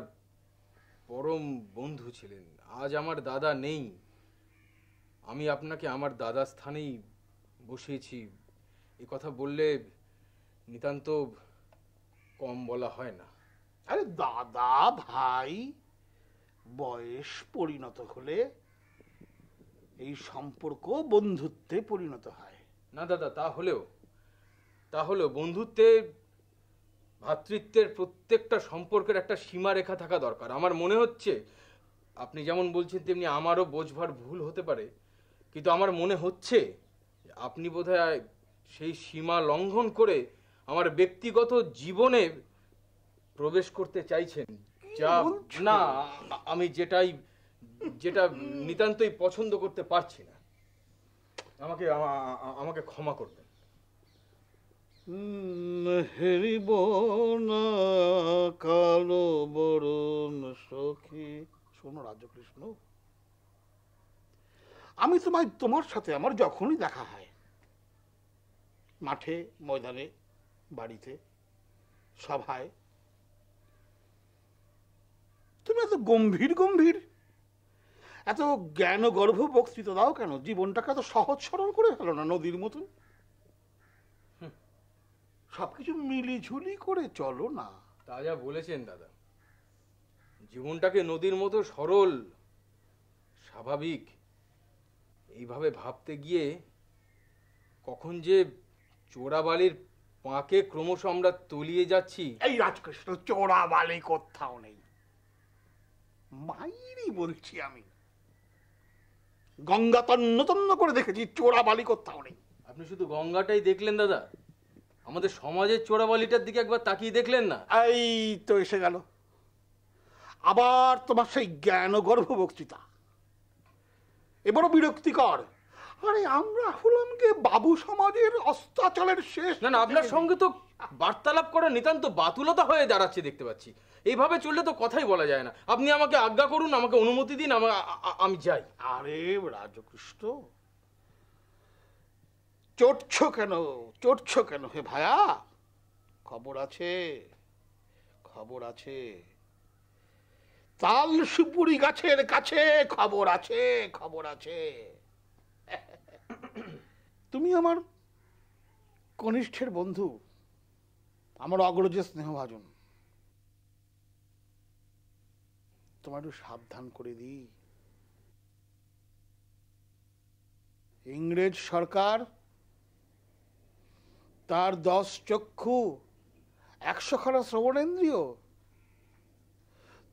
Speaker 9: পরম বন্ধু ছিলেন। আজ আমার দাদা নেই, আমি আপনাকে আমার দাদার স্থানেই বসিয়েছি। এ কথা বললে নিতান্ত কম বলা হয় না।
Speaker 12: আরে দাদা ভাই, বয়স পরিণত হলে এই সম্পর্ক বন্ধুত্বে পরিণত হয়।
Speaker 9: না দাদা, তাহলেও বন্ধুত্বে ভ্রাতৃত্বের প্রত্যেকটা সম্পর্কের একটা সীমারেখা থাকা দরকার। আমার মনে হচ্ছে আপনি যেমন বলছেন তেমনি আমারও বোঝবার ভুল হতে পারে, কিন্তু আমার মনে হচ্ছে আপনি বোধহয় সেই সীমা লঙ্ঘন করে আমার ব্যক্তিগত জীবনে প্রবেশ করতে চাইছেন। যা না, আমি যেটা নিতান্তই পছন্দ করতে পারছি না। আমাকে ক্ষমা করবেন।
Speaker 12: হেরিব না কালো বরণ সখী। শোনো রাজকৃষ্ণ, আমি তোমার সাথে আমার যখনই দেখা হয়, মাঠে ময়দানে, বাড়িতে, সভায়, তুমি এত গম্ভীর গম্ভীর, এত জ্ঞান গর্ভ বক্তৃতা দাও কেন? জীবনটাকে এত সহজ সরল করে ফেলো না, নদীর মতন। সবকিছু মিলিঝুলি করে চলো না।
Speaker 9: তা যা বলেছেন দাদা, জীবনটাকে নদীর মতো সরল স্বাভাবিক এইভাবে ভাবতে গিয়ে কখন যে চোরাবালির পাঁকে ক্রমশ আমরা তলিয়ে যাচ্ছি।
Speaker 12: এই রাজকৃষ্ণ, চোরাবালি কোথাও নেই, মাইরি বলছি আমি। গঙ্গা তন্ন তন্ন করে দেখেছি, চোরাবালি কোথাও নেই।
Speaker 9: আপনি শুধু গঙ্গাটাই দেখলেন দাদা, আমাদের সমাজের চোরাবালিটার দিকে একবার তাকিয়ে দেখলেন না?
Speaker 12: এই তো এসে গেল আবার তোমার সেই জ্ঞান গর্ভ বক্তৃতা, এবারও বিরক্তিকর। আরে আমরা হলাম কে বাবু সমাজের অস্তাচলের শেষ।
Speaker 9: না, আপনার সঙ্গে তো বার্তালাপ করা নিতান্ত বাতুলতা হয়ে দাঁড়াচ্ছে দেখতে পাচ্ছি। এইভাবে চললে তো কথাই বলা যায় না। আপনি আমাকে আজ্ঞা করুন, আমাকে অনুমতি দিন, আমি যাই।
Speaker 12: আরে রাজকৃষ্ণ, চটছ কেন হে ভায়া? খবর আছে, তাল সুপুরি গাছের কাছে খবর আছে। তুমি আমার কনিষ্ঠের বন্ধু, আমার অগ্রজের স্নেহভাজন। তোমার একটু সাবধান করে দিই, ইংরেজ সরকার তার 10 চক্ষু 100 খানা শ্রবণেন্দ্রিয়,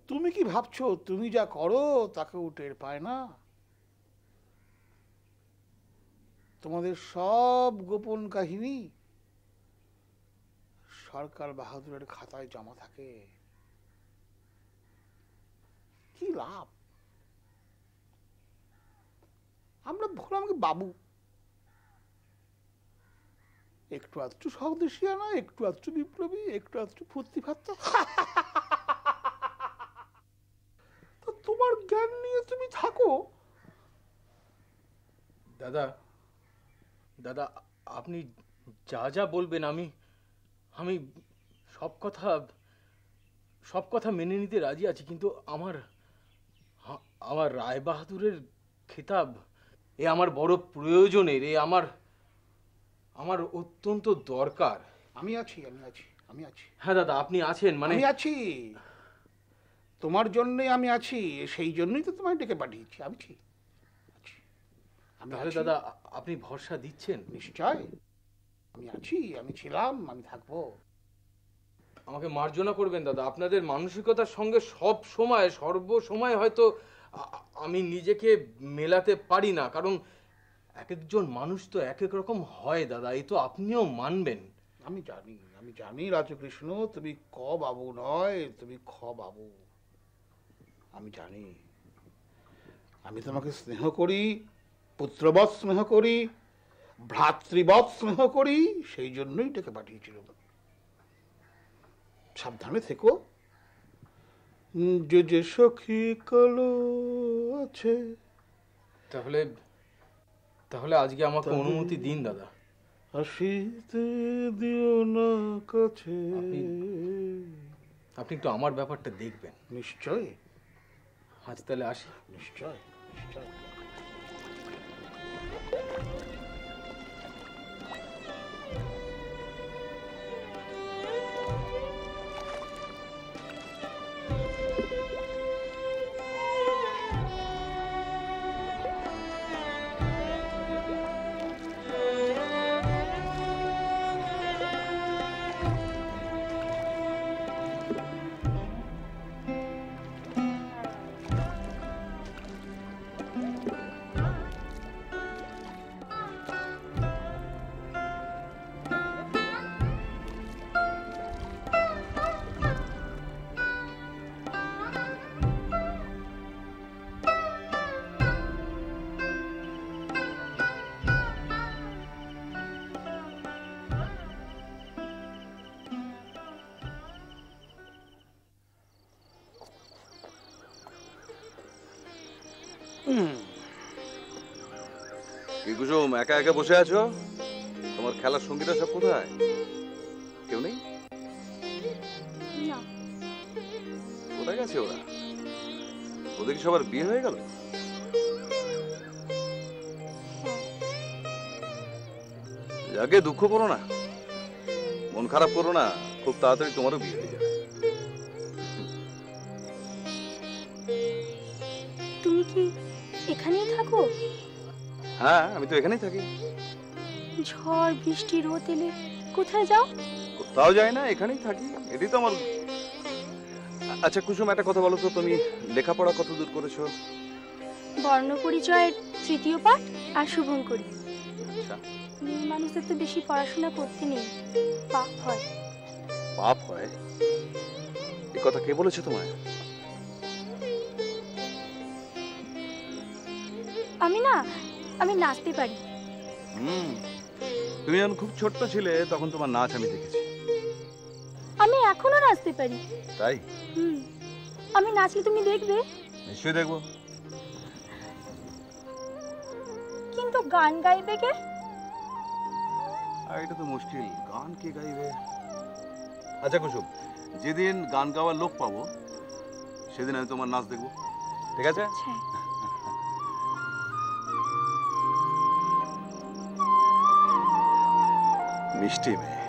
Speaker 12: তুমি কি ভাবছো তুমি যা করো তাকেও টের পায় না? তোমাদের সব গোপন কাহিনী সরকার বাহাদুরের খাতায় জমা থাকে। কি লাভ? আমরা বললাম কি বাবু, একটু আধটু স্বদেশিয়ানা, একটু আধটু বিপ্লবী, একটু আধটু ফুর্তি ফাত্তা। তোমার জ্ঞান নিয়ে তুমি থাকো।
Speaker 9: দাদা, আপনি যা বলবেন আমি সব কথা মেনে নিতে রাজি আছি, কিন্তু আমার রায় বাহাদুরের খেতাব এ আমার বড় প্রয়োজনের, এ আমার অত্যন্ত দরকার।
Speaker 12: আমি আছি।
Speaker 9: হ্যাঁ দাদা, আপনি আছেন মানে?
Speaker 12: আমি আছি, তোমার জন্যই আমি আছি, সেই জন্যই তো তোমায় ডেকে পাঠিয়েছি।
Speaker 9: তাহলে দাদা আপনি ভরসা দিচ্ছেন?
Speaker 12: নিশ্চয়, আমি আছি, আমি ছিলাম, আমি থাকবো।
Speaker 9: আমাকে মার্জনা করবেন দাদা, আপনাদের মানসিকতার সঙ্গে সর্বসময় হয়তো আমি নিজেকে মেলাতে পারি না, কারণ এক একজন মানুষ তো এক এক রকম হয় দাদা, এই তো আপনিও মানবেন।
Speaker 12: আমি জানি রাজকৃষ্ণ, তুমি ক বাবু নয়, তুমি খ বাবু। আমি জানি, আমি তোমাকে স্নেহ করি, পুত্রবৎ স্নেহ করি, ভ্রাতৃবৎ স্নেহ করি, সেই জন্যই ডেকে পাঠিয়েছিল। সাবধানে থেকো, যে যে সখী কালো আছে।
Speaker 9: তাহলে তাহলে আজকে আমাকে অনুমতি দিন দাদা।
Speaker 12: আসিতে দিও না কাছে।
Speaker 9: আপনি একটু আমার ব্যাপারটা দেখবেন।
Speaker 12: নিশ্চয়।
Speaker 9: আজ তাহলে আসি।
Speaker 12: নিশ্চয় নিশ্চয়।
Speaker 1: কি কুসুম, একা একা বসে আছো? তোমার খেলার সঙ্গীরা সব কোথায়? কেউ নেই?
Speaker 2: না।
Speaker 1: কোথায় গেছে ওরা? ওদের কি সবার বিয়ে হয়ে গেল? আগে দুঃখ করো না, মন খারাপ করো না, খুব তাড়াতাড়ি তোমারও বিয়ে হয়ে যাবে।
Speaker 2: তুমি কি এখানেই থাকো?
Speaker 1: হ্যাঁ, আমি তো এখানেই থাকি।
Speaker 2: ঝড় বৃষ্টি রোদ এলে কোথায় যাও?
Speaker 1: কোথাও যায় না, এখানেই থাকি, এটাই তো আমার। আচ্ছা কুসুম, একটা কথা বলো তো, তুমি লেখাপড়া কত দূর করেছো?
Speaker 2: বর্ণ পরিচয়ের 3য় পাঠ আর শুভঙ্করী।
Speaker 1: আচ্ছা।
Speaker 2: মেয়ে মানুষদের তো বেশি পড়াশোনা করতে নেই, পাপ হয়।
Speaker 1: পাপ হয়? এই কথা কে বলেছে তোমায়?
Speaker 2: আমি নাচতে পারি।
Speaker 1: তুমি যখন খুব ছোট্ট ছিলে তখন তোমার নাচ আমি দেখেছি।
Speaker 2: আমি এখনো নাচতে পারি।
Speaker 1: তাই?
Speaker 2: আমি নাচলে তুমি দেখবে?
Speaker 1: নিশ্চয়ই দেখবো।
Speaker 2: কিন্তু গান গাইবে কে?
Speaker 1: এটা তো মুশকিল, গান কে গাইবে? আচ্ছা কুসুম, যেদিন গান গাওয়ার লোক পাবো সেদিন আমি তোমার নাচ দেখবো, ঠিক আছে? মিষ্টি মেয়ে।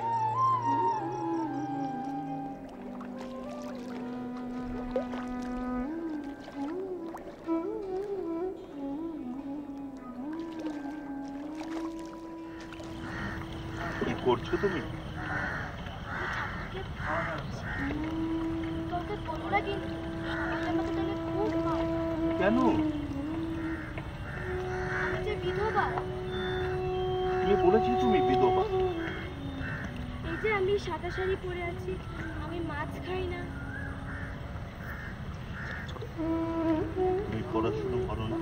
Speaker 6: কি করছো তুমি? কেন? কে বলেছি তুমি বিধবা?
Speaker 2: এই যে আমি সাদা শাড়ি পরে আছি, আমি মাছ খাই না।
Speaker 6: তুমি পড়াশুনো করো না?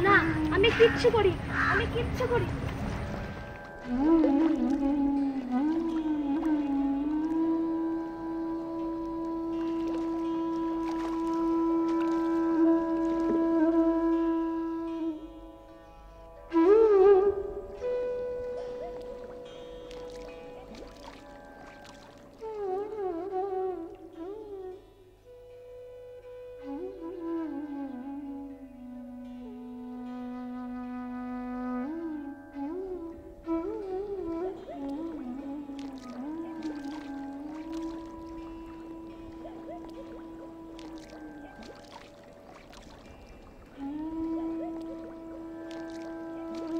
Speaker 2: না, আমি কিচ্ছু করি, আমি কিচ্ছু করি।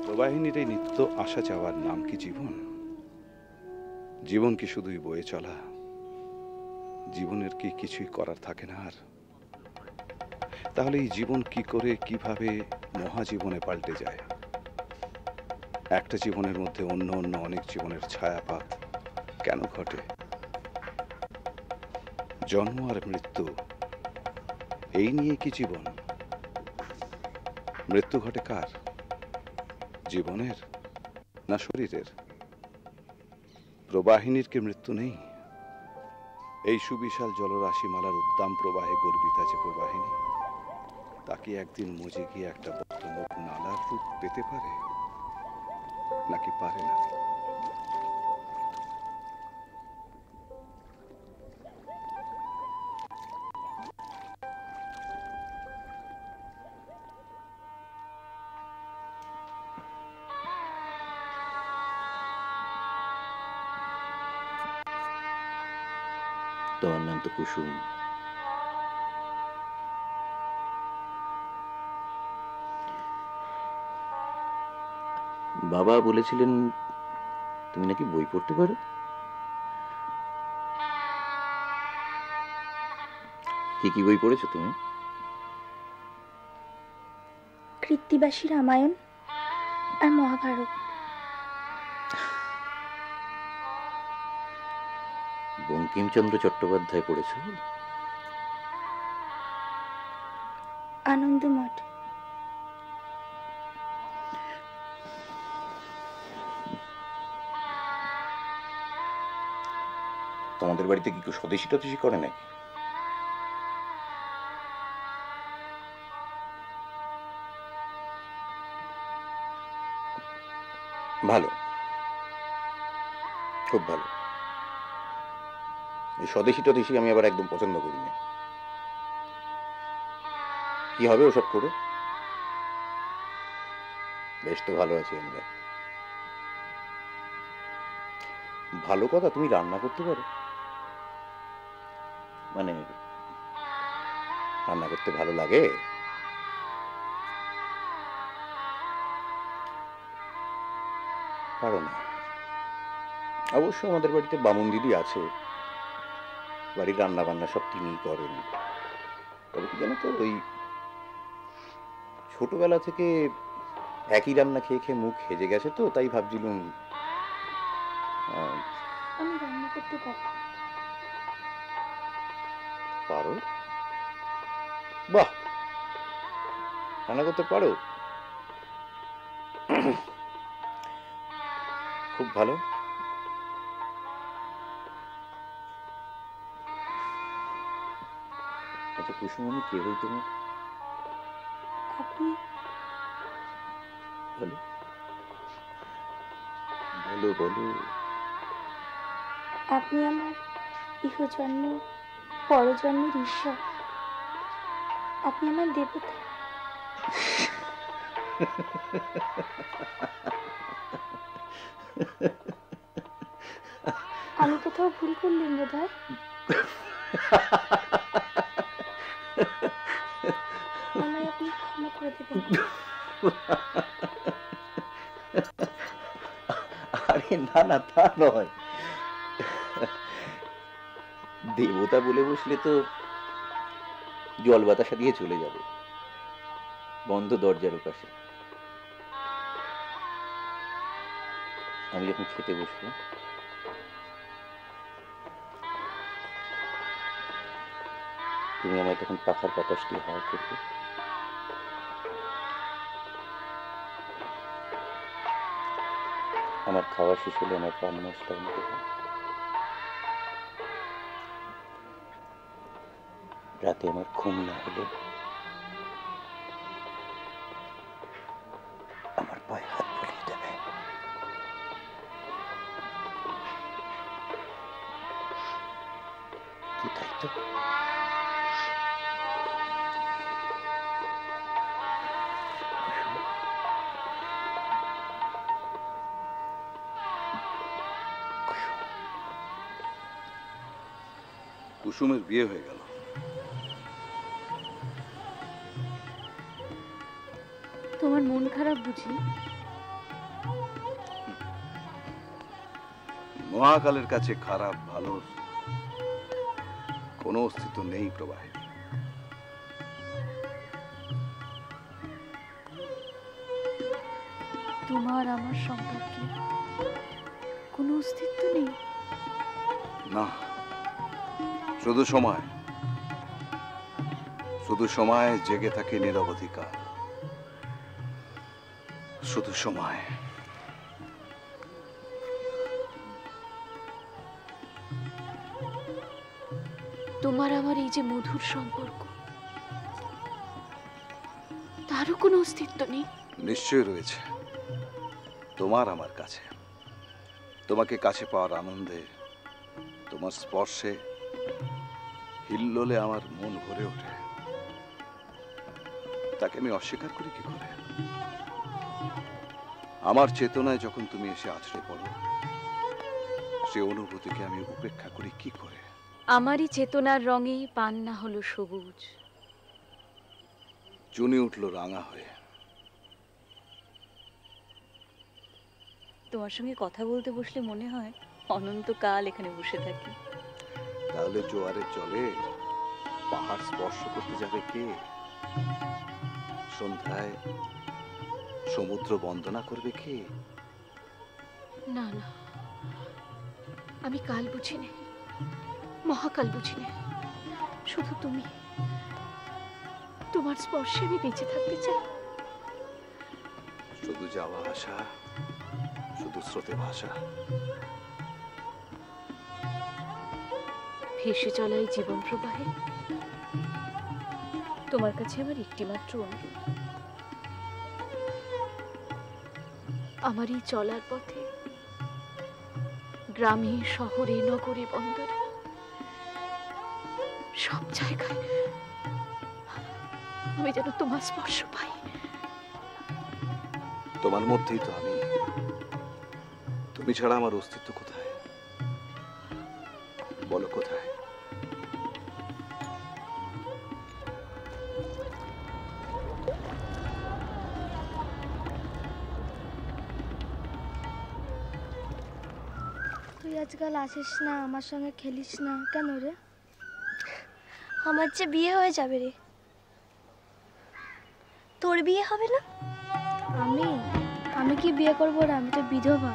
Speaker 1: প্রবাহিনীর এই নিত্য আসা যাওয়ার নাম কি জীবন? জীবন কি শুধুই বয়ে চলা? জীবনের কি কিছুই করার থাকে না আর? তাহলে এই জীবন কি করে কিভাবে মহাজীবনে পাল্টে যায়? একটা জীবনের মধ্যে অন্য অন্য অনেক জীবনের ছায়াপাত কেন ঘটে? জন্ম আর মৃত্যু, এই নিয়ে কি জীবন? মৃত্যু ঘটে কার? জীবনের না শরীরের? প্রবাহিনীর কি মৃত্যু নেই? এই সুবিশাল জলরাশিমালার উদ্দাম প্রবাহে গর্বিত আছে প্রবাহিনী, তাকে একদিন মজে গিয়ে একটা বদ্ধমুখ নালার রূপ পেতে পারে নাকি পারে না?
Speaker 13: তোমার নাম তো কুসুম। বাবা বলেছিলেন তুমি নাকি বই পড়তে পারো। কি কি বই পড়েছো তুমি?
Speaker 2: কৃত্তিবাসী রামায়ণ আর মহাভারত।
Speaker 13: বঙ্কিমচন্দ্র চট্টোপাধ্যায় পড়েছো?
Speaker 2: আনন্দমঠ।
Speaker 13: তোমাদের বাড়িতে কি কেউ স্বদেশী টদেশী করে নাকি? ভালো, খুব ভালো। এই স্বদেশী টদেশী আমি আবার একদম পছন্দ করি না। কি হবে ওসব করে? বেশ তো ভালো আছি আমরা। ভালো কথা, তুমি রান্না করতে পারো? মানে রান্না করতে ভালো লাগে? পারো না? অবশ্য আমাদের বাড়িতে বামুন দিদি আছে, বাড়ির রান্না বান্না সব তিনিই করেন। তবে কি জানো তো, ওই ছোটবেলা থেকে একই রান্না খেয়ে খেয়ে মুখ হেজে গেছে তো, তাই ভাবছিলুম
Speaker 2: আমি রান্না করতে পারি।
Speaker 13: পারো? বাহ, রান্না করতে পারো, খুব ভালো। আচ্ছা কুসুম, আমি কে হই তোমার?
Speaker 2: আপনি
Speaker 13: বলো বলো বলো।
Speaker 2: আপনি আমার ইহজন্ম পরজন্মের ঈশ্বর। আপনি আমার দেবতা। আমি কোথাও ভুল করলেন বোধহয়? আমায় আপনি ক্ষমা করে দেবেন।
Speaker 13: আরে না না, তা নয়। দেবতা বলে বসলে তো জল বাতাসা দিয়ে চলে যাবে বন্ধ দরজার পাশে। আমি যখন খেতে বসলাম, তুমি আমায় তখন পাখার বাতাস দিয়ে হাওয়া করবে। আমার খাওয়া শেষ হলে আমার প্রাণ মশলার মতো রাতে আমার ঘুম না হলে আমার পায়ে হাত বুলিয়ে দেবে। তাই তো?
Speaker 1: কুসুমের বিয়ে হয়ে গেল।
Speaker 5: তোমার মন খারাপ বুঝি?
Speaker 1: মহাকালের কাছে খারাপ ভালোর কোনো অস্তিত্ব নেই প্রবাহে।
Speaker 5: তোমার আমার সম্পর্কে কোনো অস্তিত্ব নেই?
Speaker 1: না, শুধু সময়, শুধু সময় জেগে থাকে নিরবধিকার, শুধু সময়।
Speaker 5: তোমার আমার এই যে মধুর সম্পর্ক, তারও কোনো অস্তিত্ব নেই?
Speaker 1: নিশ্চয়ই রয়েছে, তোমার আমার কাছে। তোমাকে কাছে পাওয়ার আনন্দে, তোমার স্পর্শে হিল্লোলে আমার মন ভরে ওঠে। তাকে আমি অস্বীকার করি কি করে? আমার চেতনায় যখন তুমি এসে আছড়ে পড়ো, সে অনুভূতিকে আমি উপেক্ষা করি কি করে?
Speaker 5: আমারই চেতনার রঙেই পান্না হলো সবুজ,
Speaker 1: চুনি উঠল রাঙা হয়ে।
Speaker 5: তোমার সঙ্গে কথা বলতে বসলে মনে হয় অনন্তকাল এখানে বসে থাকি।
Speaker 1: তাহলে জোয়ারে চলে পাহাড় স্পর্শ করতে যাবে কে? সন্ধ্যায় সমুদ্র বন্দনা করবে কে?
Speaker 5: না না, আমি কাল বুঝি নে, মহাকাল বুঝি নে, শুধু তুমি। তোমার স্পর্শে আমি বেঁচে থাকতে চাই।
Speaker 1: শুধু যাওয়া আসা, শুধু স্রোতে ভাষা,
Speaker 5: ভেসে চলাই জীবন প্রবাহে তোমার কাছে আমার একটি মাত্র অনুরোধ। আমার এই চলার পথে, গ্রামে শহরে নগরে বন্দরে, সব জায়গায় আমি যেন তোমার স্পর্শ পাই।
Speaker 1: তোমার মধ্যেই তো আমি। তুমি ছাড়া আমার অস্তিত্ব কোথায়? বলো কোথায়?
Speaker 2: তুই আজকাল আসিস না, আমার সঙ্গে খেলিস না কেন রে? আমার যে বিয়ে হয়ে যাবে রে। তোর বিয়ে হবে না? আমি কি বিয়ে করবো রে? আমি তো বিধবা।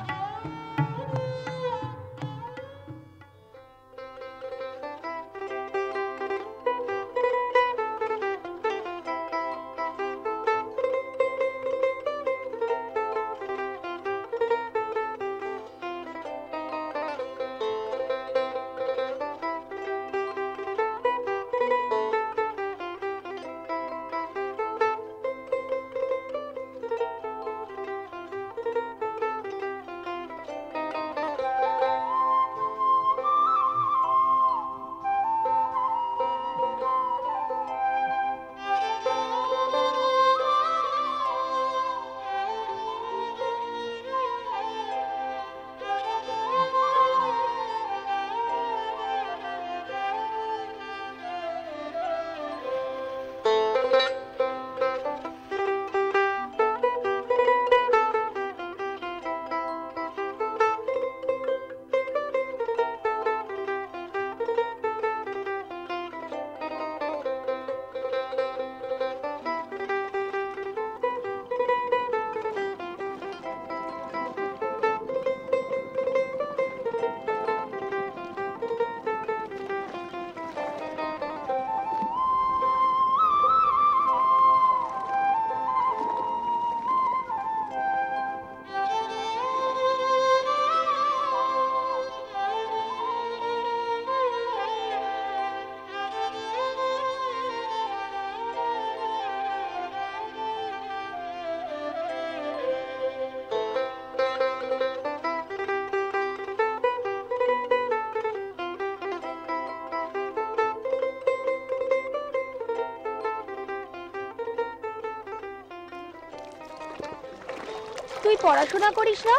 Speaker 2: তুই পড়াশোনা করিস না?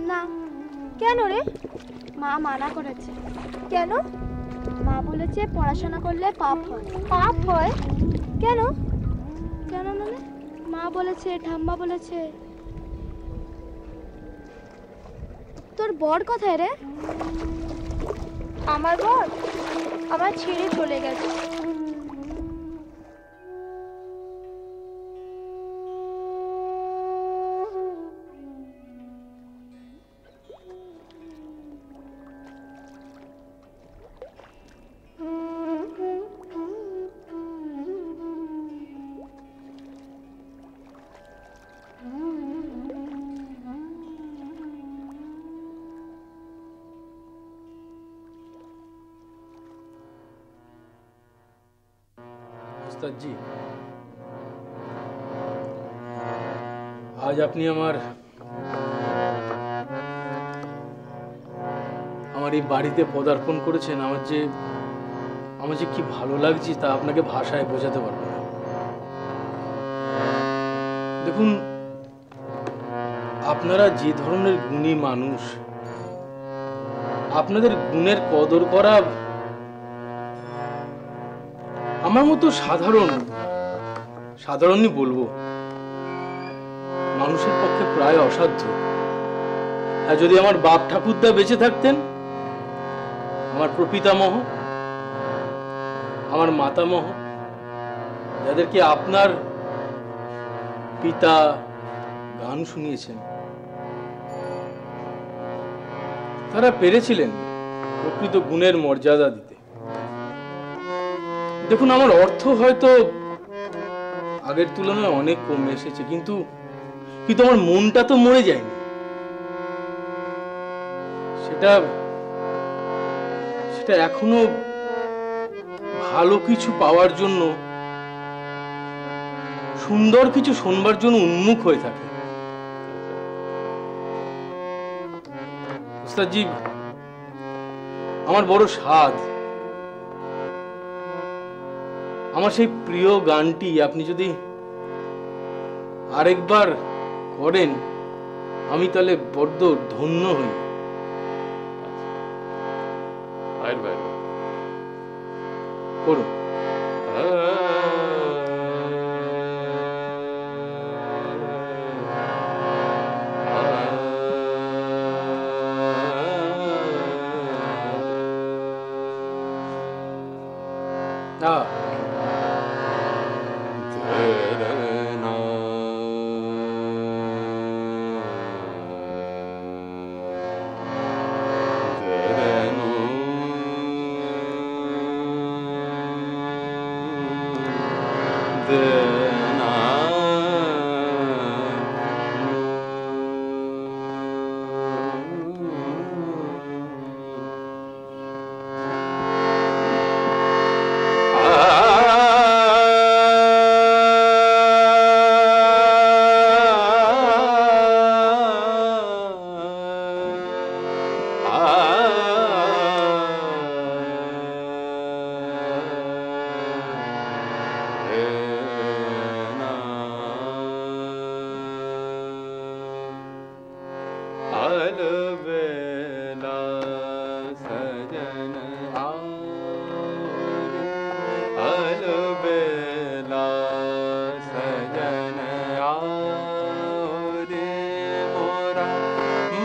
Speaker 2: না। কেন রে? মা মানা করেছে। কেন? মা বলেছে পড়াশোনা করলে পাপ হয়। পাপ হয়? কেন? কেন মানে? মা বলেছে, ঠাম্মা বলেছে। তোর বর কোথায় রে? আমার বর আমার ছেড়ে চলে গেছে।
Speaker 9: ওস্তাদজি, আজ আপনি আমার এই বাড়িতে পদার্পণ করেছেন। আমার যে কি ভালো লাগছে তা আপনাকে ভাষায় বোঝাতে পারবো না। দেখুন, আপনারা যে ধরনের গুণী মানুষ, আপনাদের গুণের কদর করা আমার মতো সাধারণই বলবো, মানুষের পক্ষে প্রায় অসাধ্য। আর যদি আমার বাপ ঠাকুরদা বেঁচে থাকতেন, আমার প্রপিতামহ, আমার মাতামহ, যাদেরকে আপনার পিতা গান শুনিয়েছেন, তারা পেরেছিলেন প্রকৃত গুণের মর্যাদা দিতে। দেখুন, আমার অর্থ হয়তো আগের তুলনায় অনেক কমে এসেছে, কিন্তু আমার মনটা তো মরে যায়নি। সেটা এখনো ভালো কিছু পাওয়ার জন্য, সুন্দর কিছু শোনবার জন্য উন্মুখ হয়ে থাকে। ওস্তাদজি, আমার বড় স্বাদ আমার সেই প্রিয় গানটি আপনি যদি আরেকবার করেন, আমি তাহলে বড্ড ধন্য হই। করুন।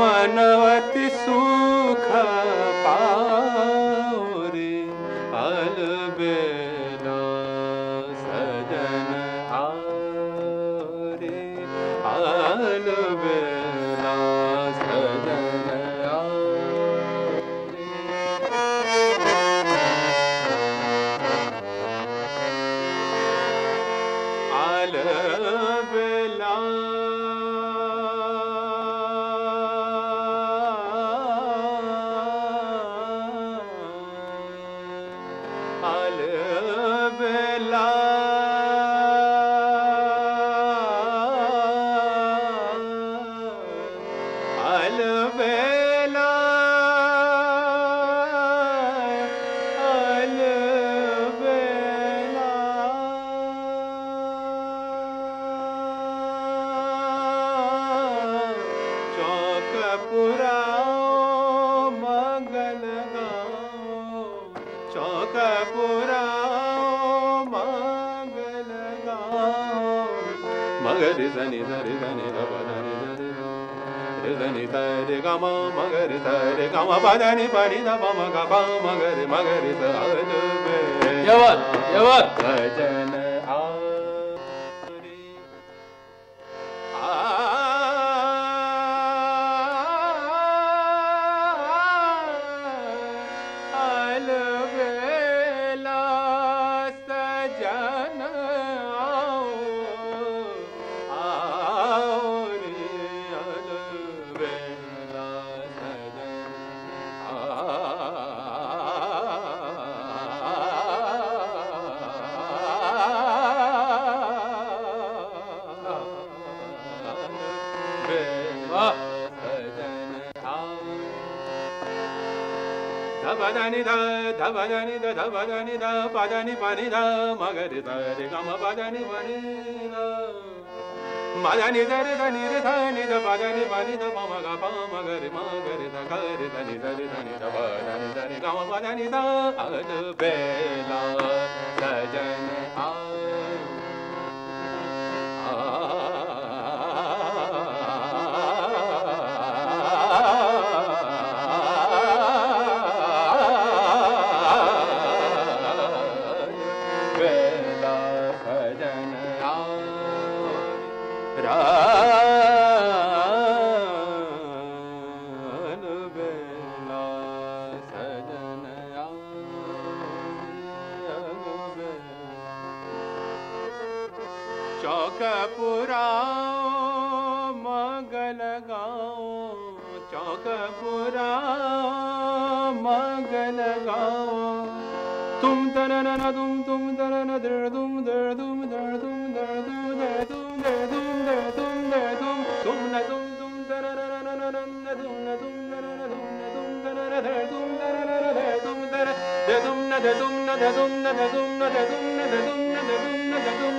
Speaker 10: मनवति सुख पाओ रे, अलबेला सजन आओ रे, अलबेला सजन आओ रे, अलबेला मगरि धनि धरि धनि धनि धरि धनि धरि गम मगरि धरि गम पधनि पनि ध मम ग प मगरि मगरि ध अलबे यवर सजन बेला सजन आए धबधनि ध धबधनि ध धबधनि ध पदनि पनि ध मगरि ध रे गम पदनि पनि ध मदनि ध रे धनि रे धनि ध पदनि पनि ध म ग प मगरि ध गरि धनि ध रे धनि ध पदनि ध रे गम पदनि ध अद बेला सजन आए चौकपुरा मगल गाओ चौकपुरा मगल गाओ तुम तरन तुम तरन दर तुम दर तुम दर तुम दर तुम दर तुम दर तुम दर तुम दर तुम न तुम तरन न तुम न तुम तरन तुम तरन दर तुम तरन दर तुम दर दे तुम न दे तुम न दे तुम न दे तुम न दे तुम न दे तुम न दे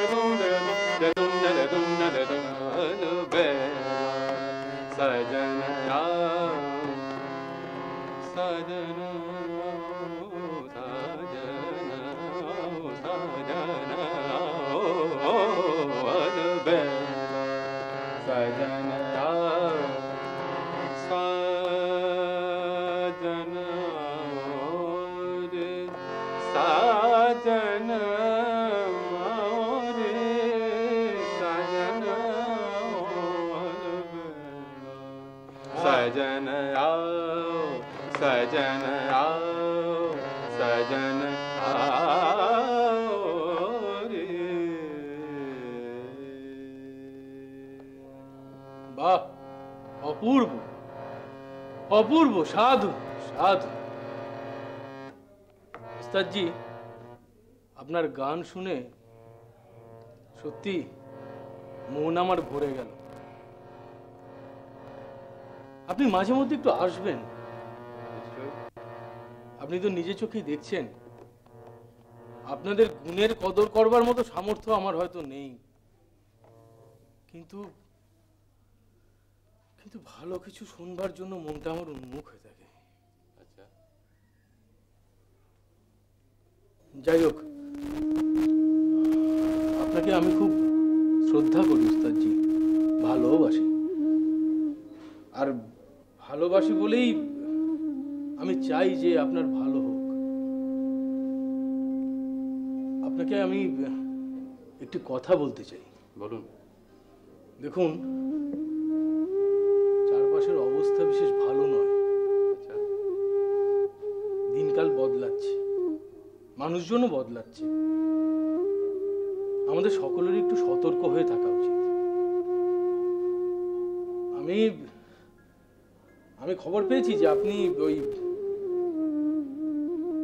Speaker 10: तुम न दे तुम न दे तुम दर तुम सजन सजन सजन साजन सजन आओ सजन आओ सजन आओ रे
Speaker 9: বাহ অপূর্ব অপূর্ব সাধু সাধু ওস্তাদজি আপনার গান শুনে সত্যি মন আমার ভরে গেল আপনি মাঝে মধ্যে একটু আসবেন আপনি তো নিজে চোখেই দেখছেন আপনাদের গুণের কদর করবার মতো সামর্থ্য আমার হয়তো নেই কিন্তু কিন্তু ভালো কিছু শুনবার জন্য মনটা আমার উন্মুখ হয়ে থাকে
Speaker 10: আচ্ছা
Speaker 9: যাই হোক আপনাকে আমি খুব শ্রদ্ধা করি উস্তাদজি ভালোবাসি আর ভালোবাসি বলেই আমি চাই যে আপনার ভালো হোক আপনাকে আমি একটি কথা বলতে চাই
Speaker 10: বলুন
Speaker 9: দেখুন চারপাশের অবস্থা বিশেষ ভালো নয় দিনকাল বদলাচ্ছে মানুষজনও বদলাচ্ছে আমাদের সকলেরই একটু সতর্ক হয়ে থাকা উচিত আমি খবর পেয়েছি যে আপনি ওই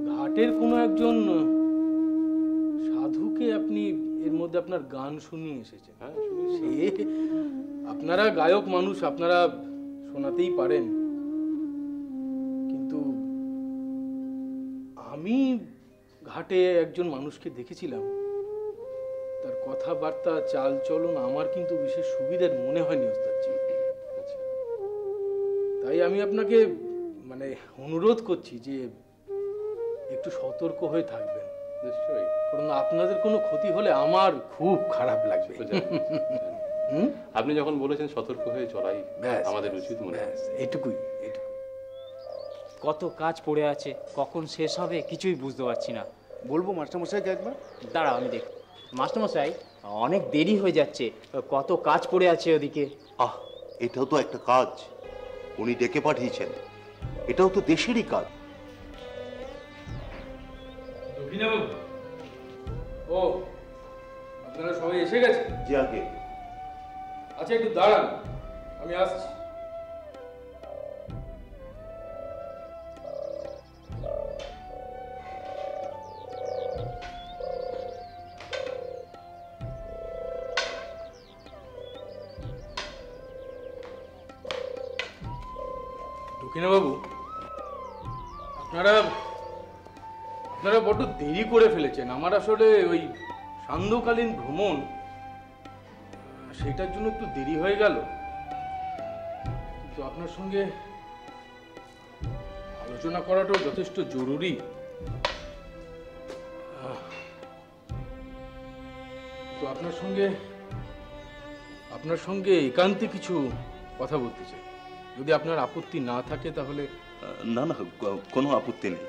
Speaker 9: ঘাটের কোনো একজন সাধুকে আপনি এর মধ্যে আপনার গান শুনিয়ে এসেছেন সে আপনারা গায়ক মানুষ আপনারা শোনাতেই পারেন কিন্তু আমি ঘাটে একজন মানুষকে দেখেছিলাম তার কথাবার্তা চাল চলন আমার কিন্তু বিশেষ সুবিধার মনে হয়নি ওস্তাদজি তাই আমি আপনাকে মানে অনুরোধ করছি যে একটু সতর্ক হয়ে থাকবেন
Speaker 10: নিশ্চয়ই
Speaker 9: কারণ আপনাদের কোনো ক্ষতি হলে আমার খুব খারাপ লাগবে
Speaker 10: আপনি যখন বলেছেন সতর্ক হয়ে চলাই আমাদের উচিত মনে হয়
Speaker 9: এটুকুই
Speaker 11: কত কাজ পড়ে আছে কখন শেষ হবে কিছুই বুঝতে পারছি না
Speaker 13: বলবো মাস্টারমশাইকে একবার
Speaker 11: দাঁড়াও আমি দেখ মাস্টারমশাই অনেক দেরি হয়ে যাচ্ছে কত কাজ পড়ে আছে ওদিকে
Speaker 6: আহ এটাও তো একটা কাজ উনি ডেকে পাঠিয়েছেন এটাও তো দেশেরই কাজ
Speaker 9: ও আপনারা সবাই এসে গেছে
Speaker 6: যে আগে
Speaker 9: আচ্ছা একটু দাঁড়ান আমি আসছি দক্ষিণাবাবু, আপনারা বড্ড দেরি করে ফেলেছেন। আমার আসলে ওই সান্ধ্যকালীন ভ্রমণ, সেটার জন্য একটু দেরি হয়ে গেল। কিন্তু আপনার সঙ্গে আলোচনা করাটাও যথেষ্ট জরুরি। তো আপনার সঙ্গে একান্তে কিছু কথা বলতে চাই, যদি আপনার আপত্তি না থাকে তাহলে।
Speaker 6: না না, কোনো আপত্তি নেই।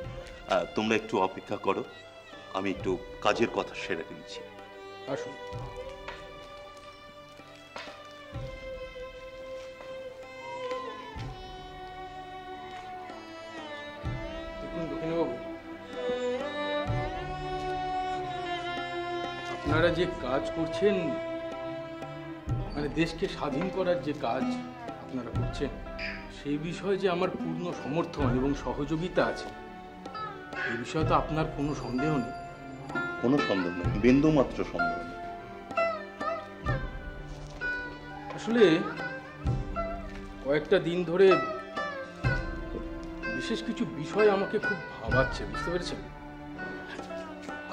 Speaker 6: তোমরা একটু অপেক্ষা করো, আমি একটু কাজের কথা সেরে নিচ্ছি।
Speaker 9: আসুন। দেখুন দক্ষিণবাবু, আপনারা যে কাজ করছেন, মানে দেশকে স্বাধীন করার যে কাজ আপনারা করছেন, সেই বিষয়ে যে আমার পূর্ণ সমর্থন এবং সহযোগিতা আছে, এই বিষয়ে তো আপনার কোনো সন্দেহ নেই।
Speaker 6: কোনো সন্দেহ নেই, বিন্দু মাত্র সন্দেহ নেই।
Speaker 9: আসলে কয়েকটা দিন ধরে বিশেষ কিছু বিষয় আমাকে খুব ভাবাচ্ছে, বুঝতে পেরেছেন?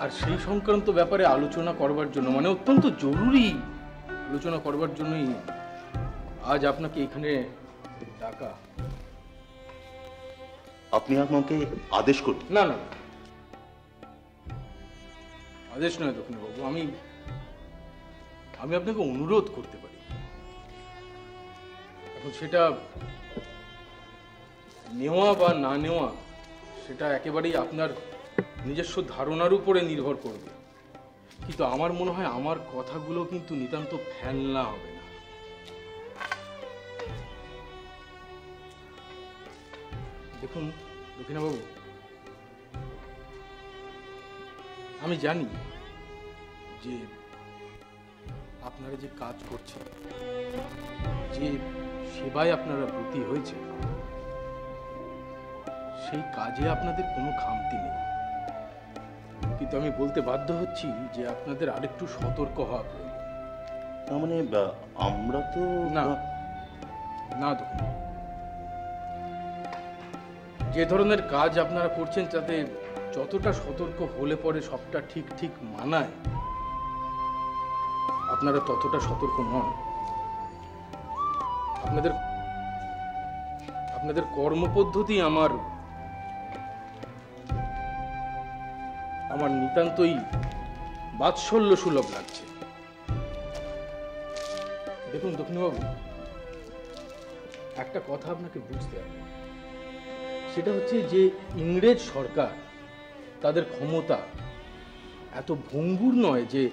Speaker 9: আর সেই সংক্রান্ত ব্যাপারে আলোচনা করবার জন্য, মানে অত্যন্ত জরুরি আলোচনা করবার জন্যই আজ আপনাকে এখানে ডাকা।
Speaker 6: আপনি আমাকে আদেশ করুন।
Speaker 9: না না, আদেশ নয় দক্ষিণবাবু, আমি আপনাকে অনুরোধ করতে পারি। এখন সেটা নেওয়া বা না নেওয়া, সেটা একেবারেই আপনার নিজস্ব ধারণার উপরে নির্ভর করবে। কিন্তু আমার মনে হয় আমার কথাগুলো কিন্তু নিতান্ত ফেলনা হবে না। দেখুন দক্ষিণাবাবু, আমি জানি যে আপনারা যে কাজ করছেন, যে সেবায় আপনারা ব্রতী হয়েছে, সেই কাজে আপনাদের কোনো খামতি নেই। কিন্তু আমি বলতে বাধ্য হচ্ছি যে আপনাদের আরেকটু সতর্ক হওয়া প্রয়োজন।
Speaker 6: তার মানে আমরা তো
Speaker 9: না না দেখুন, যে ধরনের কাজ আপনারা করছেন তাতে যতটা সতর্ক হলে পরে সবটা ঠিক ঠিক মানায়, আপনারা ততটা সতর্ক নন। আপনাদের কর্মপদ্ধতি আমার নিতান্তই বাৎসল্য সুলভ লাগছে। দেখুন দক্ষিণবাবু, একটা কথা আপনাকে বুঝতে হবে, সেটা হচ্ছে যে ইংরেজ সরকার, তাদের ক্ষমতা এত ভঙ্গুর নয় যে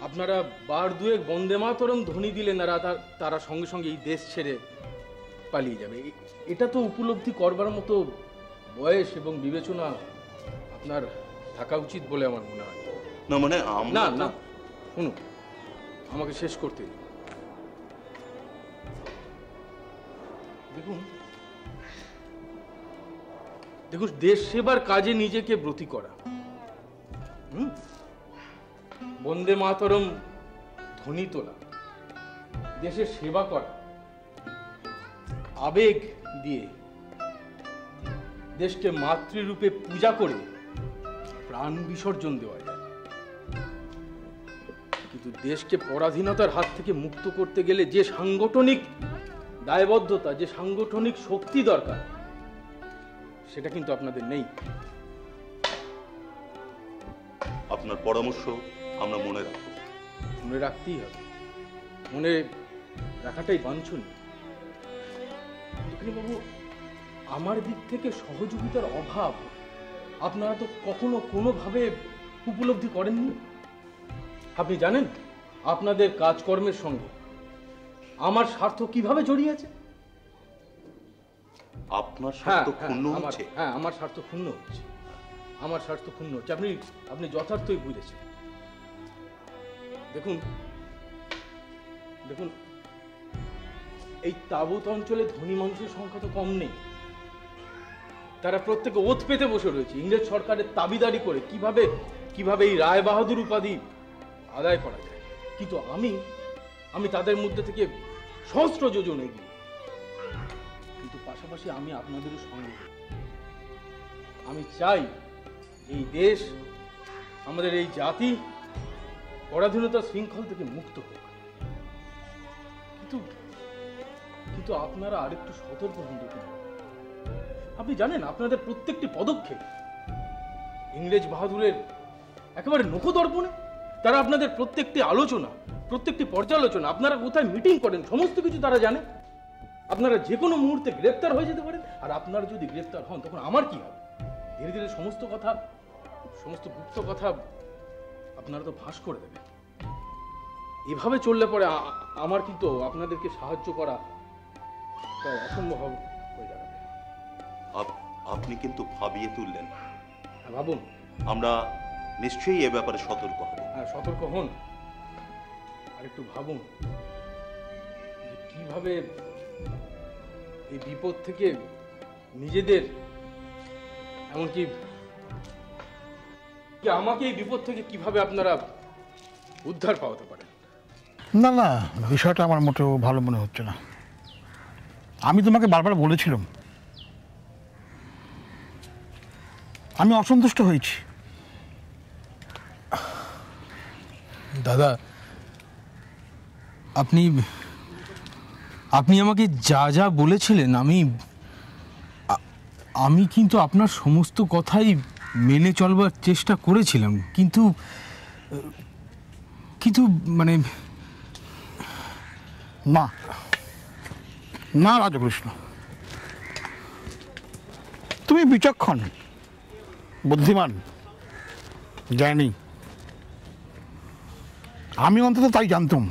Speaker 9: আপনারা বার দুয়েক বন্দে মাতরম ধ্বনি দিলেন আর তারা সঙ্গে সঙ্গে এই দেশ ছেড়ে পালিয়ে যাবে। এটা তো উপলব্ধি করবার মতো বয়স এবং বিবেচনা আপনার থাকা উচিত বলে আমার মনে হয়।
Speaker 6: না মানে
Speaker 9: না না, শুনুন, আমাকে শেষ করতে দিন। দেখুন দেশ সেবার কাজে নিজেকে ব্রতী করা, বন্দে মাতরম ধ্বনি তোলা, দেশের সেবা করা, আবেগ দিয়ে দেশকে মাতৃরূপে পূজা করে প্রাণ বিসর্জন দেওয়া যায়। কিন্তু দেশকে পরাধীনতার হাত থেকে মুক্ত করতে গেলে যে সাংগঠনিক দায়বদ্ধতা, যে সাংগঠনিক শক্তি দরকার, সেটা কিন্তু আপনাদের নেই।
Speaker 6: আপনার পরামর্শ আমরা মনে রাখবো।
Speaker 9: মনে রাখতেই হবে, মনে রাখাটাই বাঞ্ছনীয়। বাবু, আমার দিক থেকে সহযোগিতার অভাব আপনারা তো কখনো কোনোভাবে উপলব্ধি করেননি। আপনি জানেন আপনাদের কাজকর্মের সঙ্গে আমার স্বার্থ কিভাবে জড়িয়ে আছে?
Speaker 6: আপনার স্বার্থ ক্ষুণ্ণ হচ্ছে?
Speaker 9: হ্যাঁ, আমার স্বার্থ ক্ষুণ্ণ হচ্ছে, আমার স্বার্থ ক্ষুণ্ণ হচ্ছে। আপনি যথার্থই বুঝেছেন। দেখুন এই তাবুত অঞ্চলে ধনী মানুষের সংখ্যা তো কম নেই। তারা প্রত্যেকে ওত পেতে বসে রয়েছে ইংরেজ সরকারের দাবিদারি করে কিভাবে এই রায় বাহাদুর উপাধি আদায় করা যায়। কিন্তু আমি তাদের মধ্যে থেকে সহস্র যোজন এগিয়ে। কিন্তু পাশাপাশি আমি আপনাদেরও সঙ্গে। আমি চাই এই দেশ, আমাদের এই জাতি পরাধীনতা শৃঙ্খল থেকে মুক্ত হোক। কিন্তু আপনারা আরেকটু সতর্ক হন। আপনি জানেন আপনাদের প্রত্যেকটি পদক্ষেপ ইংরেজ বাহাদুরের একেবারে নখদর্পণে। তারা আপনাদের প্রত্যেকটি আলোচনা, প্রত্যেকটি পর্যালোচনা, আপনারা কোথায় মিটিং করেন সমস্ত কিছু তারা জানে। আপনারা যে কোনো মুহূর্তে গ্রেপ্তার হয়ে যেতে পারেন। আর আপনারা যদি গ্রেপ্তার হন তখন আমার কি হবে? ধীরে ধীরে সমস্ত গুপ্ত কথা আপনারা তো ফাঁস করে দেবেন। এভাবে চললে পরে আমার কিন্তু আপনাদেরকে সাহায্য করা অসম্ভব হয়ে যাবে।
Speaker 6: আপনি কিন্তু ভাবিয়ে তুললেন।
Speaker 9: ভাবুন।
Speaker 6: আমরা নিশ্চয়ই এ ব্যাপারে সতর্ক হব।
Speaker 9: হ্যাঁ, সতর্ক হন। আর একটু ভাবুন যে কিভাবে এই বিপদ থেকে নিজেদের, এমনকি আমাকে এই বিপদ থেকে কিভাবে আপনারা উদ্ধার পাওয়াতে পারেন।
Speaker 14: না না, বিষয়টা আমার মোটেও ভালো মনে হচ্ছে না। আমি তোমাকে বারবার বলেছিলাম, আমি অসন্তুষ্ট হয়েছি।
Speaker 9: দাদা, আপনি আমাকে যা যা বলেছিলেন আমি কিন্তু আপনার সমস্ত কথাই মেনে চলবার চেষ্টা করেছিলাম, কিন্তু মানে
Speaker 14: না না রাজকৃষ্ণ, তুমি বিচক্ষণ, বুদ্ধিমান, জানি। আমি অন্তত তাই জানতাম।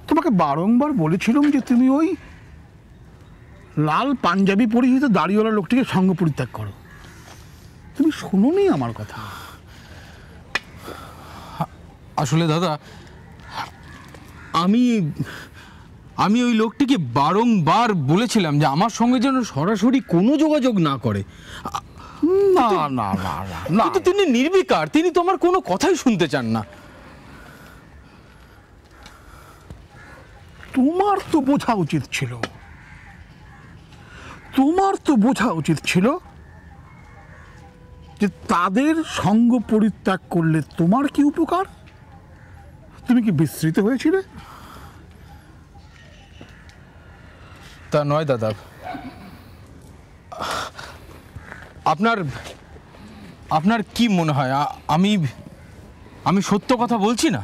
Speaker 14: তোমাকে বারংবার বলেছিলাম যে তুমি ওই লাল পাঞ্জাবি পরিহিত দাড়িওয়ালা লোকটিকে সঙ্গ পরিত্যাগ করো। তুমি শোনোনি আমার কথা।
Speaker 9: আসলে দাদা, আমি ওই লোকটিকে বারংবার বলেছিলাম যে আমার সঙ্গে যেন সরাসরি কোনো যোগাযোগ না করে।
Speaker 14: না না না না,
Speaker 9: কিন্তু তিনি নির্বিকার, তিনি তো আমার কোনো কথাই শুনতে চান না।
Speaker 14: তোমার তো বোঝা উচিত ছিল যে তাদের সঙ্গ পরিত্যাগ করলে তোমার কি উপকার। তুমি কি বিস্মৃত হয়েছিলে?
Speaker 9: তা নয় দাদা, আপনার কি মনে হয় আমি সত্য কথা বলছি না?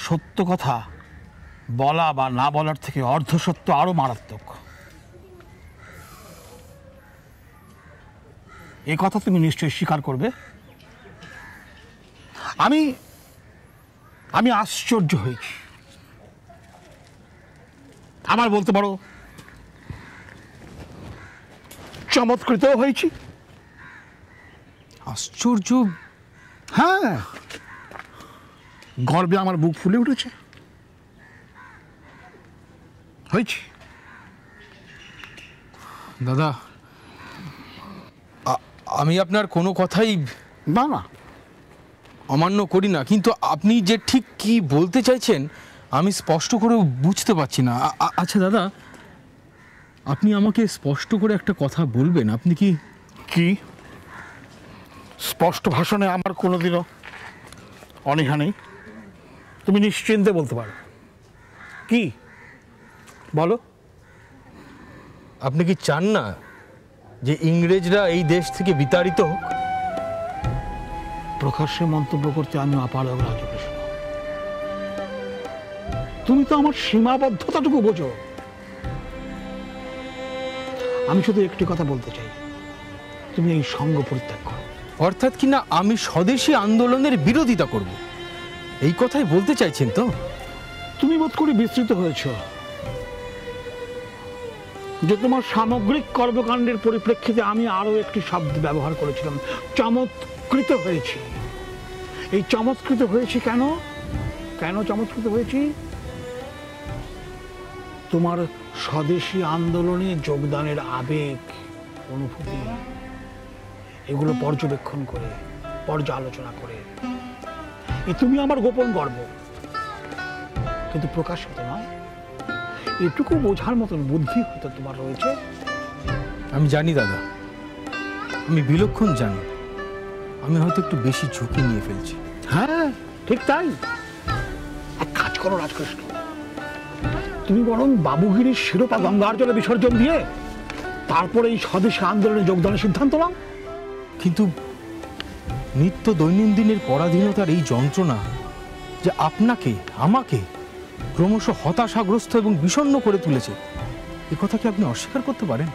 Speaker 14: সত্য কথা বলা বা না বলার থেকে অর্ধসত্য আরো মারাত্মক। এ কথা তুমি নিশ্চয়ই স্বীকার করবে। আমি আশ্চর্য হয়েছি, আবার বলতে পারো চমৎকৃত হয়েছি।
Speaker 9: আশ্চর্য?
Speaker 14: হ্যাঁ, গর্বে আমার বুক ফুলে উঠেছে। হয়েছি
Speaker 9: দাদা, আমি আপনার কোনো কথাই
Speaker 14: না
Speaker 9: অমান্য করি না, কিন্তু আপনি যে ঠিক কি বলতে চাইছেন আমি স্পষ্ট করে বুঝতে পারছি না। আচ্ছা দাদা, আপনি আমাকে স্পষ্ট করে একটা কথা বলবেন? আপনি
Speaker 14: কি স্পষ্ট ভাষণে আমার কোনোদিনও অনীহা নেই, তুমি নিশ্চিন্তে বলতে পারো। কি বলো?
Speaker 9: আপনি কি চান না যে ইংরেজরা এই দেশ থেকে বিতাড়িত হোক?
Speaker 14: প্রকাশ্যে মন্তব্য করতে আমি অপারগ রাজকৃষ্ণ। তুমি তো আমার সীমাবদ্ধতাটুকু বোঝো। আমি শুধু একটি কথা বলতে চাই, তুমি এই সঙ্গ পরিত্যাগ করো।
Speaker 9: অর্থাৎ কিনা আমি স্বদেশী আন্দোলনের বিরোধিতা করব, এই কথাই বলতে চাইছেন তো?
Speaker 14: তুমি বোধ করি বিস্তৃত হয়েছ যে তোমার সামগ্রিক কর্মকাণ্ডের পরিপ্রেক্ষিতে আমি আরো একটি শব্দ ব্যবহার করেছিলাম, চমৎকৃত হয়েছি। এই চমৎকৃত হয়েছি কেন চমৎকৃত হয়েছি? তোমার স্বদেশী আন্দোলনে যোগদানের আবেগ, অনুভূতি, এগুলো পর্যবেক্ষণ করে, পর্যালোচনা করে। তুমি আমার গোপন গর্ব, কিন্তু প্রকাশিত নয়। এটুকু বোঝার মতন বুদ্ধি হয়তো তোমার রয়েছে।
Speaker 9: আমি জানি দাদা, আমি বিলক্ষণ জানি আমি হয়তো একটু বেশি ঝুঁকি নিয়ে ফেলছি।
Speaker 14: হ্যাঁ ঠিক তাই। এক কাজ করো রাজকৃষ্ণ, তুমি বরং বাবুগিরির শিরোপা গঙ্গার জলে বিসর্জন দিয়ে তারপরে এই স্বদেশী আন্দোলনে যোগদানের সিদ্ধান্ত নাও।
Speaker 9: কিন্তু নিত্য দৈনন্দিনের পরাধীনতার এই যন্ত্রণা যে আপনাকে আমাকে ক্রমশ হতাশাগ্রস্ত এবং বিষণ্ণ করে তুলেছে, এ কথা কি আপনি অস্বীকার করতে পারেন?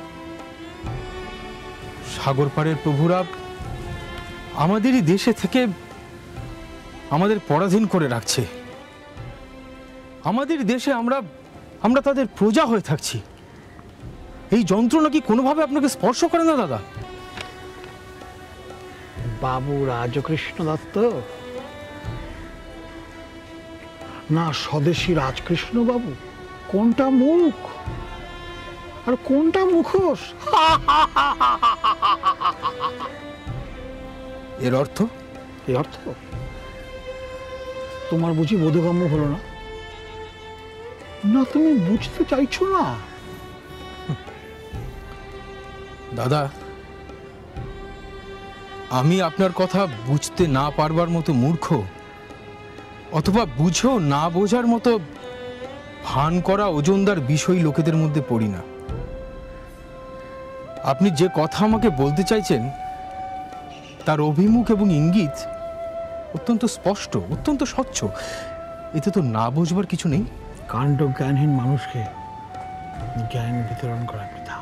Speaker 9: সাগর পাড়ের প্রভুরা আমাদেরই দেশে থেকে আমাদের পরাধীন করে রাখছে। আমাদের দেশে আমরা তাদের প্রজা হয়ে থাকছি। এই যন্ত্রণা কি কোনোভাবে আপনাকে স্পর্শ করে না দাদা?
Speaker 14: বাবু রাজকৃষ্ণ দত্ত না স্বদেশী রাজকৃষ্ণ বাবু, কোনটা মুখ আর কোনটা মুখোশ?
Speaker 9: এর অর্থ?
Speaker 14: এর অর্থ তোমার বুঝি বোধগম্য হলো না? না তুমি বুঝতে চাইছো না?
Speaker 9: দাদা, আমি আপনার কথা বুঝতে না পারবার মতো মূর্খ অথবা বুঝেও না বোঝার মতো ভান করা ওজনদার বিষয় লোকেদের মধ্যে পড়ি না। আপনি যে কথা আমাকে বলতে চাইছেন তার অভিমুখ এবং ইঙ্গিত অত্যন্ত স্পষ্ট, অত্যন্ত স্বচ্ছ। এতে তো না বোঝবার কিছু নেই।
Speaker 14: কাণ্ড জ্ঞানহীন মানুষকে জ্ঞান বিতরণ করা বৃথা।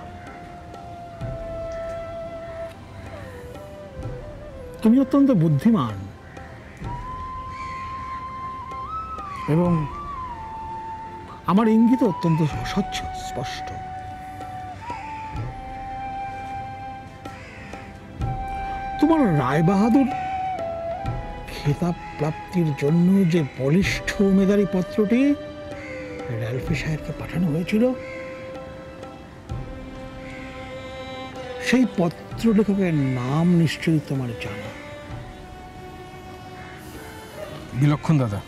Speaker 14: তুমি অত্যন্ত বুদ্ধিমান এবং আমার ইঙ্গিত অত্যন্ত স্বচ্ছ স্পষ্ট। তোমার রায়বাহাদুর খেতাব প্রাপ্তির জন্য যে বলিষ্ঠ উমেদারি পত্রটি রেলফি সাহেবকে পাঠানো হয়েছিল, সেই পত্র লেখকের নাম নিশ্চয়ই তোমার জানা।
Speaker 9: বিলক্ষণ দাদা,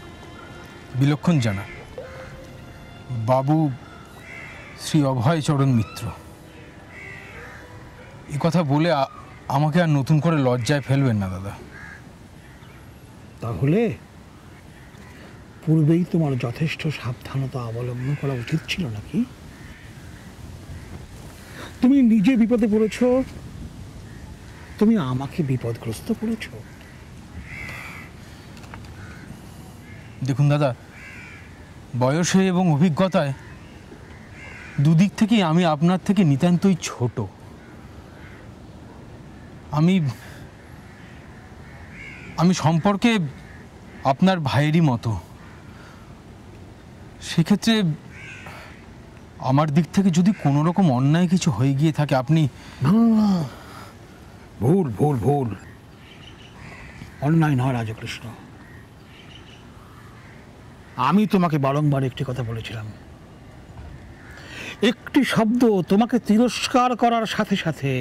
Speaker 9: বিলক্ষণ জানা। বাবু শ্রী অভয়চরণ মিত্র। এই কথা বলে আমাকে আর নতুন করে লজ্জায় ফেলবেন না দাদা।
Speaker 14: তাহলে পূর্বেই তোমার যথেষ্ট সাবধানতা অবলম্বন করা উচিত ছিল নাকি? তুমি নিজে বিপদে পড়েছ, তুমি আমাকে বিপদগ্রস্ত করেছ।
Speaker 9: দেখুন দাদা, বয়সে এবং অভিজ্ঞতায় দুদিক থেকেই আমি আপনার থেকে নিতান্তই ছোট। আমি সম্পর্কে আপনার ভাইয়েরই মতো। সেক্ষেত্রে আমার দিক থেকে যদি কোনো রকম অন্যায় কিছু হয়ে গিয়ে থাকে আপনি...
Speaker 14: না, ভুল ভুল ভুল, অন্যায় নয় রাজকৃষ্ণ। আমি তোমাকে বারংবার একটি কথা বলেছিলাম, একটি শব্দ তোমাকে তিরস্কার করার সাথে সাথে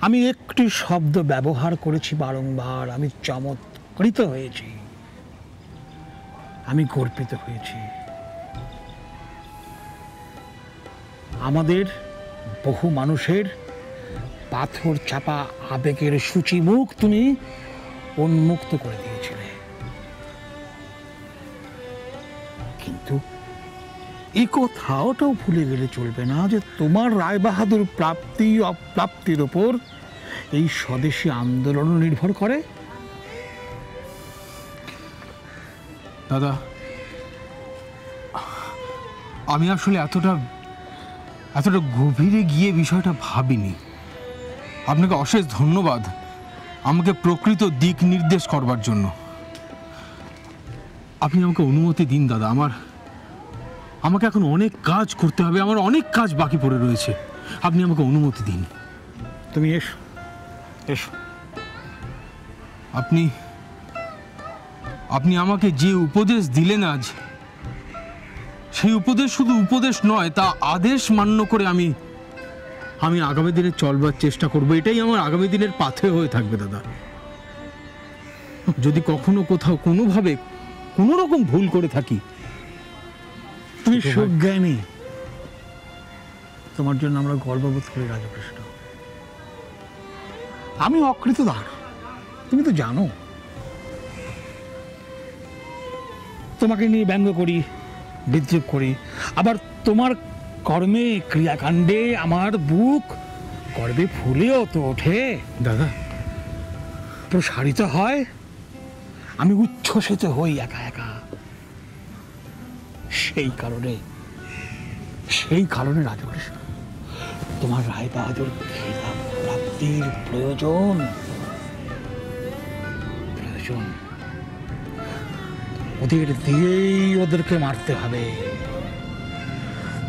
Speaker 14: আমি একটি শব্দ ব্যবহার করেছি বারংবার। আমি চমৎকৃত হয়েছি, আমি গর্বিত হয়েছি। আমাদের বহু মানুষের পাথর চাপা আবেগের সূচি মুখ তুমি উন্মুক্ত করে দিয়েছিলে। কিন্তু এই কথাটাও ভুলে গেলে চলবে না যে তোমার রায়বাহাদুর প্রাপ্তি অপ্রাপ্তির ওপর এই স্বদেশী আন্দোলন নির্ভর করে।
Speaker 9: দাদা, আমি আসলে এতটা গভীরে গিয়ে বিষয়টা ভাবিনি। আপনাকে অশেষ ধন্যবাদ আমাকে প্রকৃত দিক নির্দেশ করবার জন্য। আপনি আমাকে অনুমতি দিন দাদা, আমাকে এখন অনেক কাজ করতে হবে, আমার অনেক কাজ বাকি পড়ে রয়েছে। আপনি আমাকে অনুমতি দিন।
Speaker 14: তুমি এসো এসো।
Speaker 9: আপনি আমাকে যে উপদেশ দিলেন আজ, সেই উপদেশ শুধু উপদেশ নয়, তা আদেশ মান্য করে আমি আগামী দিনে চলবার চেষ্টা করব। এটাই আমার আগামী দিনের পাথে হয়ে থাকবে দাদা। যদি কখনো কোথাও কোনোভাবে কোনো রকম ভুল করে থাকি
Speaker 14: তুমি সুজ্ঞানী, তোমার জন্য আমরা গর্ববোধ করি রাজকৃষ্ণ। আমি অকৃতদার, তুমি তো জানো। তোমাকে নিয়ে ব্যঙ্গ করি, বিদ্রুপ করি, আবার তোমার কর্মে ক্রিয়াকাণ্ডে আমার বুক গর্বে ফুলেও তো ওঠে দাদা, প্রসারিত হয়, আমি উচ্ছ্বসিত হই একা একা। সেই কারণে রাজকৃষ্ণ, তোমার রায় বাহাদুর খেতাব প্রাপ্তির প্রয়োজন। ওদের দিয়েই ওদেরকে মারতে হবে,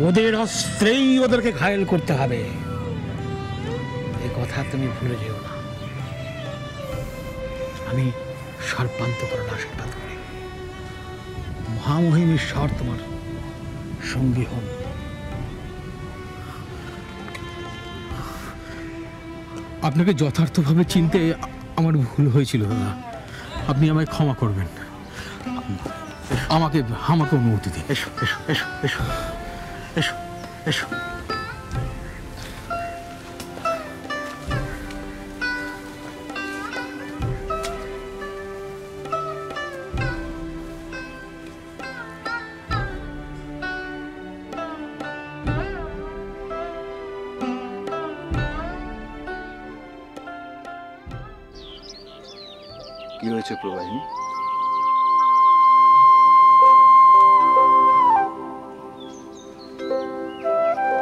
Speaker 14: ওদের অস্ত্রেই ওদেরকে ঘায়েল করতে হবে, এ কথা তুমি ভুলে যেও না। আমি সর্বান্তকরণ আশীর্বাদ করি, মহামহিম ঈশ্বর তোমার সঙ্গী হন।
Speaker 9: আপনাকে যথার্থভাবে চিনতে আমার ভুল হয়েছিল দাদা, আপনি আমায় ক্ষমা করবেন, আমাকে অনুমতি দিন।
Speaker 14: এসো এসো এসো এসো এসো এসো।
Speaker 1: কি হয়েছে প্রবাহিনী?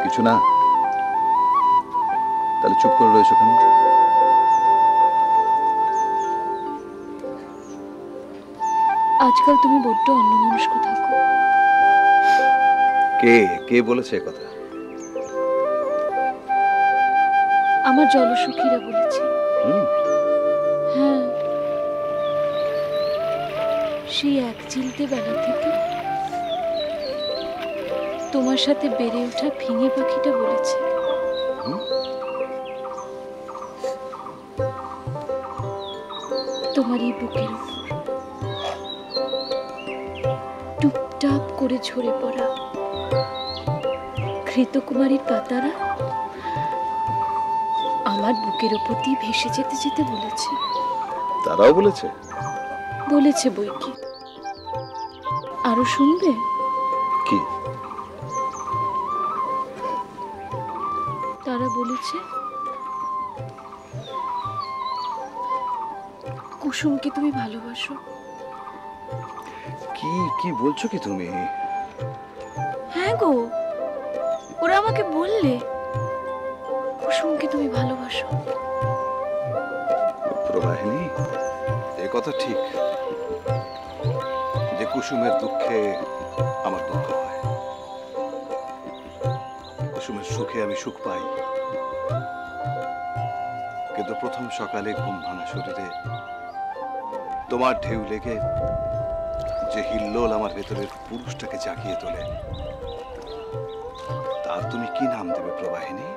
Speaker 1: কিছু না, তাহলে চুপ করে রয়েছো কেন?
Speaker 5: আজকাল তুমি বড্ড অন্যমনস্ক থাকো।
Speaker 1: কে বলেছে কথা?
Speaker 5: আমার জলসখীরা বলেছে। হ্যাঁ, সেই এক চিলতে বেলা থেকে তোমার সাথে বেড়ে ওঠা ফিঙে পাখিটা বলেছে তোমার এই বুকের উপর টুপটাপ করে ঝরে পড়া ঘৃতকুমারীর পাতারা আমার বুকের উপর দিয়ে ভেসে যেতে যেতে বলেছে।
Speaker 1: তারাও বলেছে?
Speaker 5: বলেছে বই কি, আরো শুনবে?
Speaker 1: কি?
Speaker 5: তারা বলেছে কুসুমকে তুমি ভালোবাসো।
Speaker 1: কি বলছো কি তুমি?
Speaker 5: হ্যাঁ গো, ওরা আমাকে বললে কুসুমকে তুমি ভালোবাসো।
Speaker 1: প্রবাহিনী, এ কথা ঠিক যে কুসুমের দুঃখে আমার দুঃখ হয়, কুসুমের সুখে আমি সুখ পাই। কিন্তু প্রথম সকালে ঘুম ভাঙা শরীরে তোমার ঢেউ লেগে যে হিল্লোল আমার ভেতরের পুরুষটাকে জাগিয়ে তোলে, তার তুমি কি নাম দেবে প্রবাহিনী?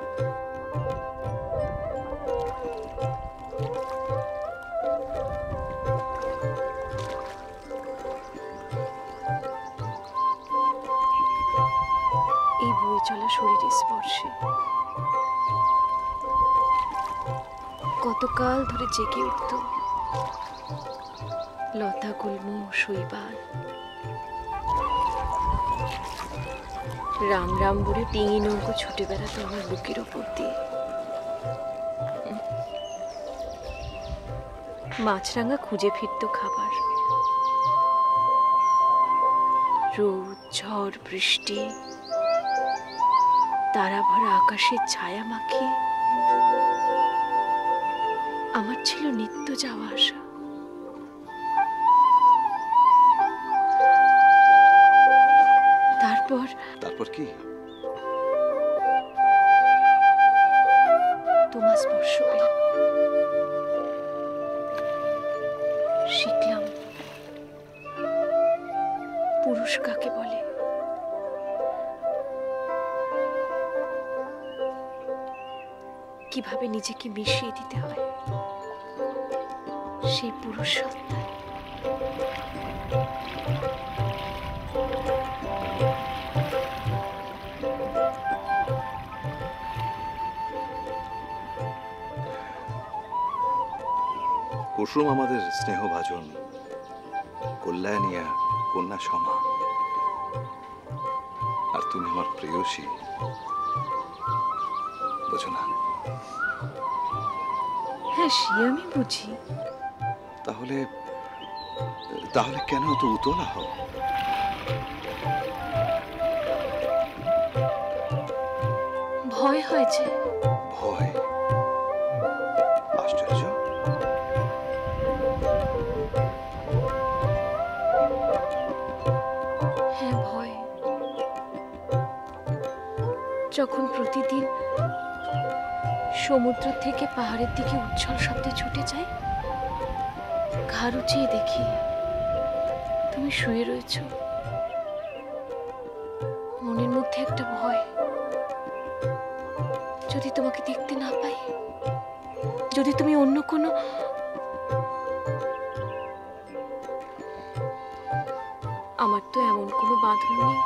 Speaker 5: এই বয়ে চলা শরীরের স্পর্শে কতকাল ধরে জেগে উঠত লতা গুল্ম শৈবাল, রাম রাম বলে টিঙি নৌকো ছুটে বেড়াতো আমার বুকের ওপর দিয়ে। মাছরাঙা খুঁজে ফিরত খাবার, রোদ ঝড় বৃষ্টি তারা ভরা আকাশের ছায়া মাখিয়ে আমার ছিল নিত্য যাওয়া আসা।
Speaker 1: তারপর কি?
Speaker 5: তোমার স্পর্শ পেলাম, শিখলাম পুরুষ কাকে বলে, কিভাবে নিজেকে মিশিয়ে দিতে হয় সেই পুরুষ সত্তায়।
Speaker 1: কুসুম আমাদের স্নেহভাজন, কল্যাণিয়া কন্যা সমা, আর তুমি আমার প্রেয়সী, বোঝো না?
Speaker 5: হ্যাঁ, সে আমি বুঝি।
Speaker 1: তাহলে তাহলে কেন তো উতলা হও?
Speaker 5: ভয় হয়েছে।
Speaker 1: ভয়? আশ্চর্য।
Speaker 5: হ্যাঁ, ভয়। যখন প্রতিদিন সমুদ্র থেকে পাহাড়ের দিকে উচ্ছ্বাস শব্দে ছুটে যায়, ঘাড় উঁচিয়ে দেখি তুমি শুয়ে রয়েছ। মনের মধ্যে একটা ভয়, যদি তোমাকে দেখতে না পাই, যদি তুমি অন্য কোনো আমার তো এমন কোনো বাঁধন নেই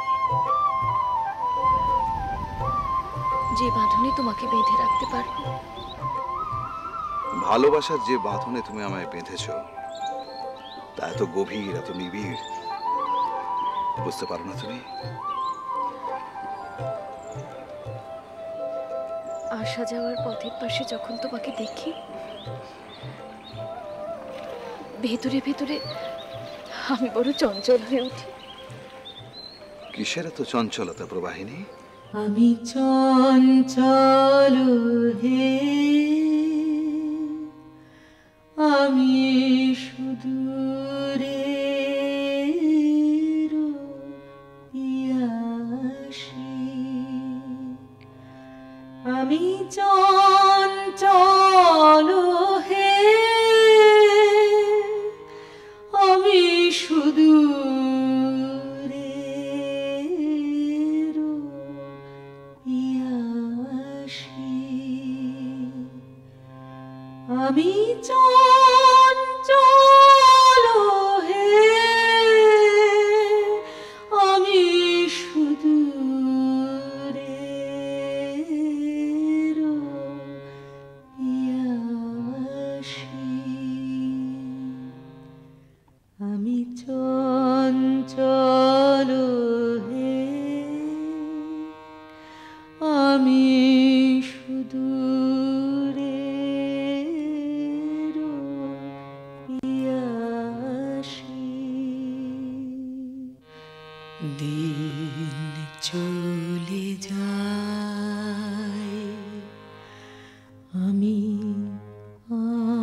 Speaker 5: যে বাঁধনে তোমাকে বেঁধে রাখতে পারবো।
Speaker 1: ভালোবাসার যে বাঁধনে তুমি আমায় বেঁধেছ তা এত গভীর, এত নিবিড়, বুঝতে পারো না তুমি?
Speaker 5: আসা যাওয়ার পথের পাশে যখন তোমাকে দেখি, ভেতরে ভেতরে আমি বড় চঞ্চল হয়ে উঠি।
Speaker 1: কিসের এত চঞ্চলতা প্রবাহিনী?
Speaker 8: আমি চঞ্চল হে, আমি সুদূরের পিয়াসী, আমি চঞ্চল হে, আমি সুদূরের পিয়াসী, আমি চঞ্চল হে, আমি সুদূরের পিয়াসী, আমি চঞ্চল হে, আমি সুদূরের পিয়াসী। দিন চলে যায়, আমি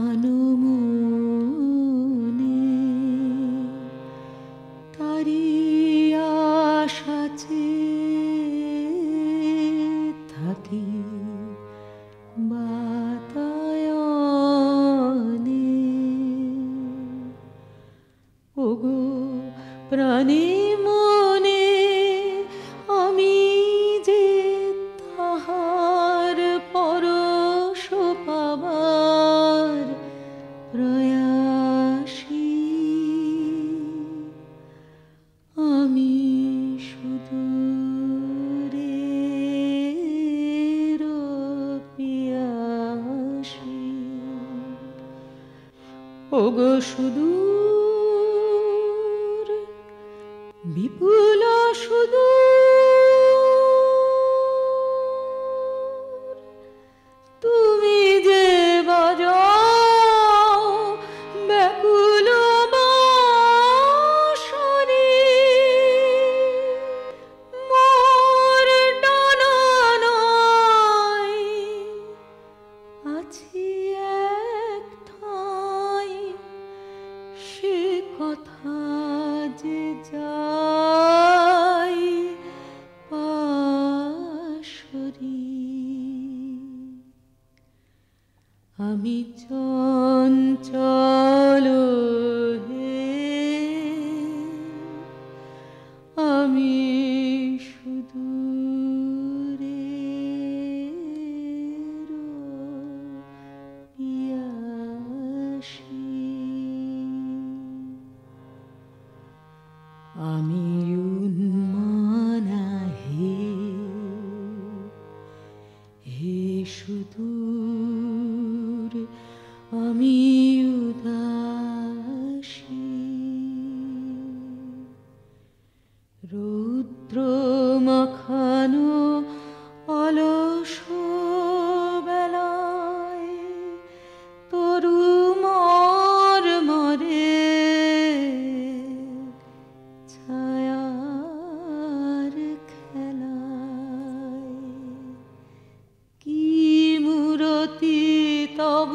Speaker 8: আনমনে তারি আশা চেয়ে থাকি বাতায়নে। ওগো প্রাণে মনে আমি যে তাহার পরশ পাবার প্রয়াসী, আমি সুদূরের পিয়াসী, ওগো সুদূর বিপুল সুদূর, তুমি যে বাজাও ব্যাকুল বাঁশরি, মোর ডানা নয় আছি এক ঠাঁই, সে কথা যে যাই পাশরি, আমি চঞ্চল হে, আমি সুদূরের পিয়াসী, আমি উন্মানা হে, হে সুদূর, আমি উদাস। রৌদ্র মাখানো অলস বেলায় তরু মর মরে ছায়ার খেলায় কি মূরতি তব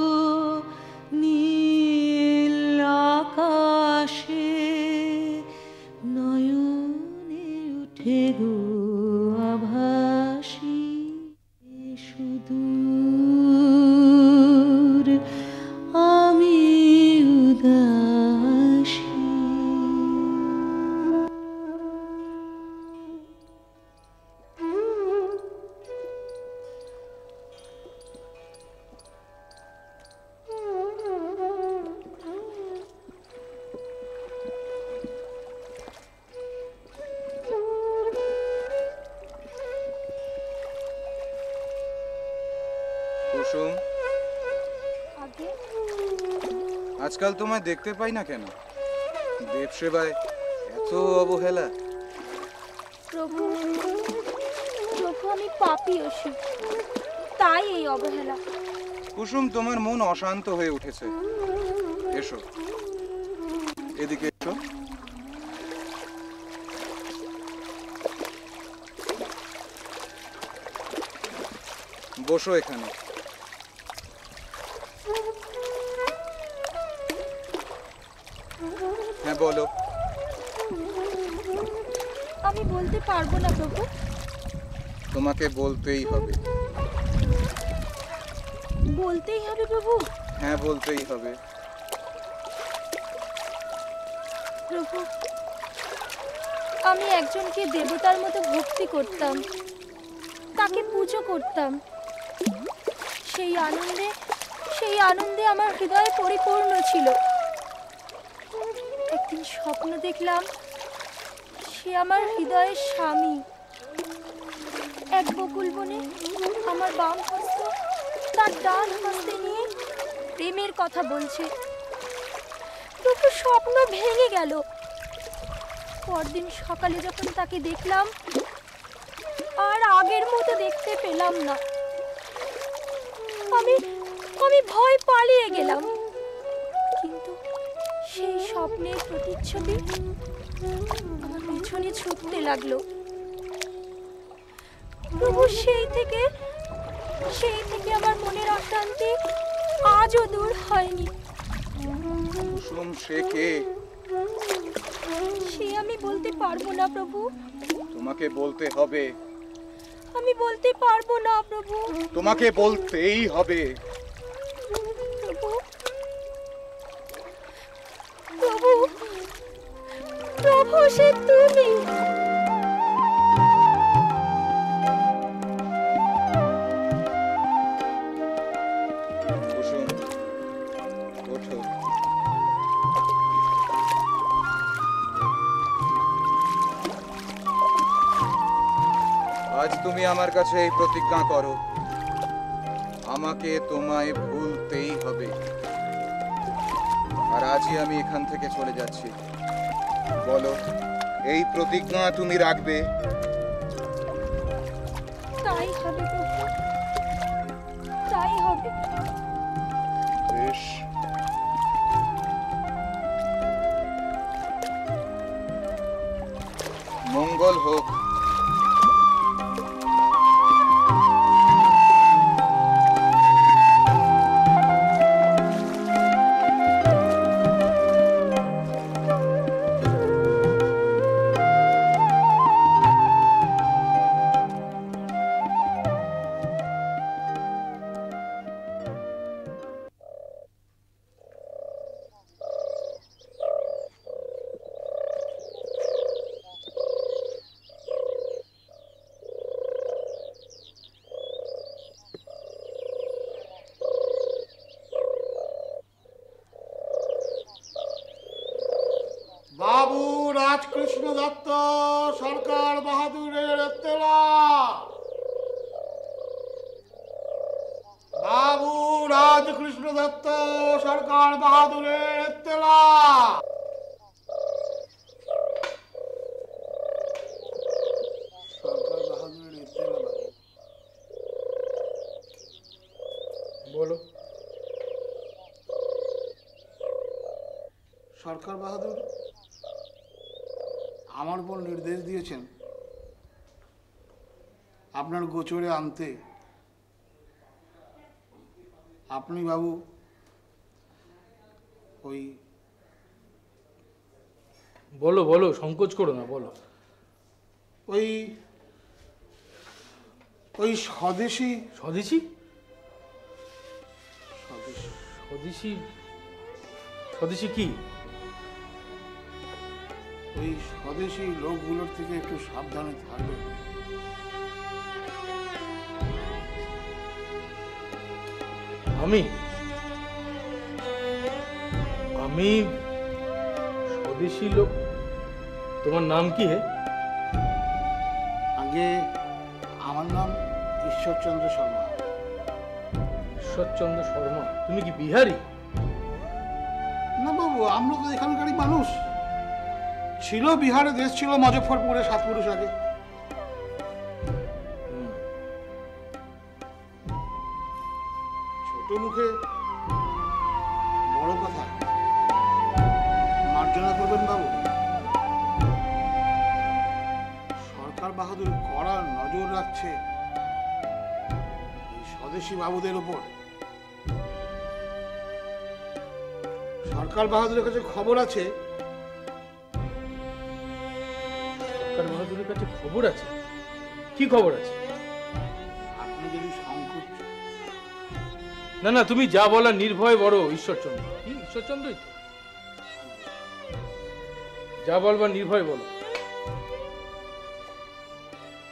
Speaker 8: নীল আকাশে নয়নে উঠে গো আভাসী সুদূর আমি উদাসী।
Speaker 15: কুসুম, আজকাল তোমায় দেখতে পাই না কেন? দেব সেবায় এত অবহেলা।
Speaker 2: প্রভু প্রভু আমি পাপী অসুখ, তাই এই অবহেলা।
Speaker 15: কুসুম, তোমার মন অশান্ত হয়ে উঠেছে। এসো, এদিকে এসো। বসো এখানে। হ্যাঁ বলো।
Speaker 2: আমি বলতে পারবো না প্রভু।
Speaker 15: তোমাকে বলতেই হবে।
Speaker 2: বলতেই হবে প্রভু?
Speaker 15: হ্যাঁ বলতেই হবে।
Speaker 2: প্রভু, আমি একজনকে দেবতার মতো ভক্তি করতাম, তাকে পুজো করতাম। সেই আনন্দে আমার হৃদয় পরিপূর্ণ ছিল। একদিন স্বপ্ন দেখলাম সে আমার হৃদয়ের স্বামী। এক বকুল বনে আমার বাম হস্ত তার ডান হস্তে নিয়ে প্রেমের কথা বলছে। কিন্তু স্বপ্ন ভেঙে গেল। পরদিন সকালে যখন তাকে দেখলাম, আর আগের মতো দেখতে পেলাম না। আমি ভয় পালিয়ে গেলাম। কিন্তু সেই স্বপ্নের প্রতিচ্ছবি আমার পিছনে ছুটতে লাগলো। প্রভু, সেই থেকে আমার মনের অশান্তি আজও দূর হয়নি।
Speaker 15: কুসুম, সে কে?
Speaker 2: সে আমি বলতে পারবো না প্রভু।
Speaker 15: তোমাকে বলতে হবে।
Speaker 2: আমি বলতে পারবো না প্রভু।
Speaker 15: তোমাকে বলতেই হবে।
Speaker 2: প্রভু প্রভু প্রভু, সে তুমি।
Speaker 15: কুসুম, ওঠো। আজ তুমি আমার কাছে এই প্রতিজ্ঞা করো, আমাকে তোমায় ভুলতেই হবে। আর আজই আমি এখান থেকে চলে যাচ্ছি। বলো, এই প্রতিজ্ঞা তুমি রাখবে?
Speaker 2: তাই হবে প্রভু, তাই হবে।
Speaker 15: বেশ। মঙ্গল হোক।
Speaker 12: বাবু রাজকৃষ্ণ দত্ত সরকার বাহাদুরের এত্তেলা। বাবু রাজকৃষ্ণ দত্ত সরকার বাহাদুরের এত্তেলা। সরকার বাহাদুর আমার উপর নির্দেশ দিয়েছেন আপনার গোচরে আনতে। আপনি বাবু ওই
Speaker 9: বলো বলো, সংকোচ করো না, বলো।
Speaker 12: ওই ওই স্বদেশী
Speaker 9: স্বদেশী
Speaker 12: স্বদেশী
Speaker 9: স্বদেশী স্বদেশী কি?
Speaker 12: ওই স্বদেশী লোকগুলোর থেকে একটু সাবধানে থাকবেন।
Speaker 9: আমি আমি স্বদেশী লোক? তোমার নাম কি হে?
Speaker 12: আগে আমার নাম ঈশ্বরচন্দ্র শর্মা।
Speaker 9: ঈশ্বরচন্দ্র শর্মা? তুমি কি বিহারি?
Speaker 12: না বাবু, আমরা তো এখানকারই মানুষ। ছিল বিহারে দেশ, ছিল মুজফ্ফরপুরে 7 পুরুষ আগে। ছোট মুখে বড় কথা, মার্জনা করবেন বাবু। সরকার বাহাদুর কড়া নজর রাখছে এই স্বদেশী বাবুদের উপর। সরকার বাহাদুরের কাছে খবর আছে।
Speaker 9: সরকার বাহাদুরের কাছে খবর আছে? কি খবর আছে?
Speaker 12: আপনি যদি সংকোচ
Speaker 9: না না, তুমি যা বলা নির্ভয় বড় ঈশ্বরচন্দ্র। কি ঈশ্বরচন্দ্রই তো? যা বলবা নির্ভয় বলো।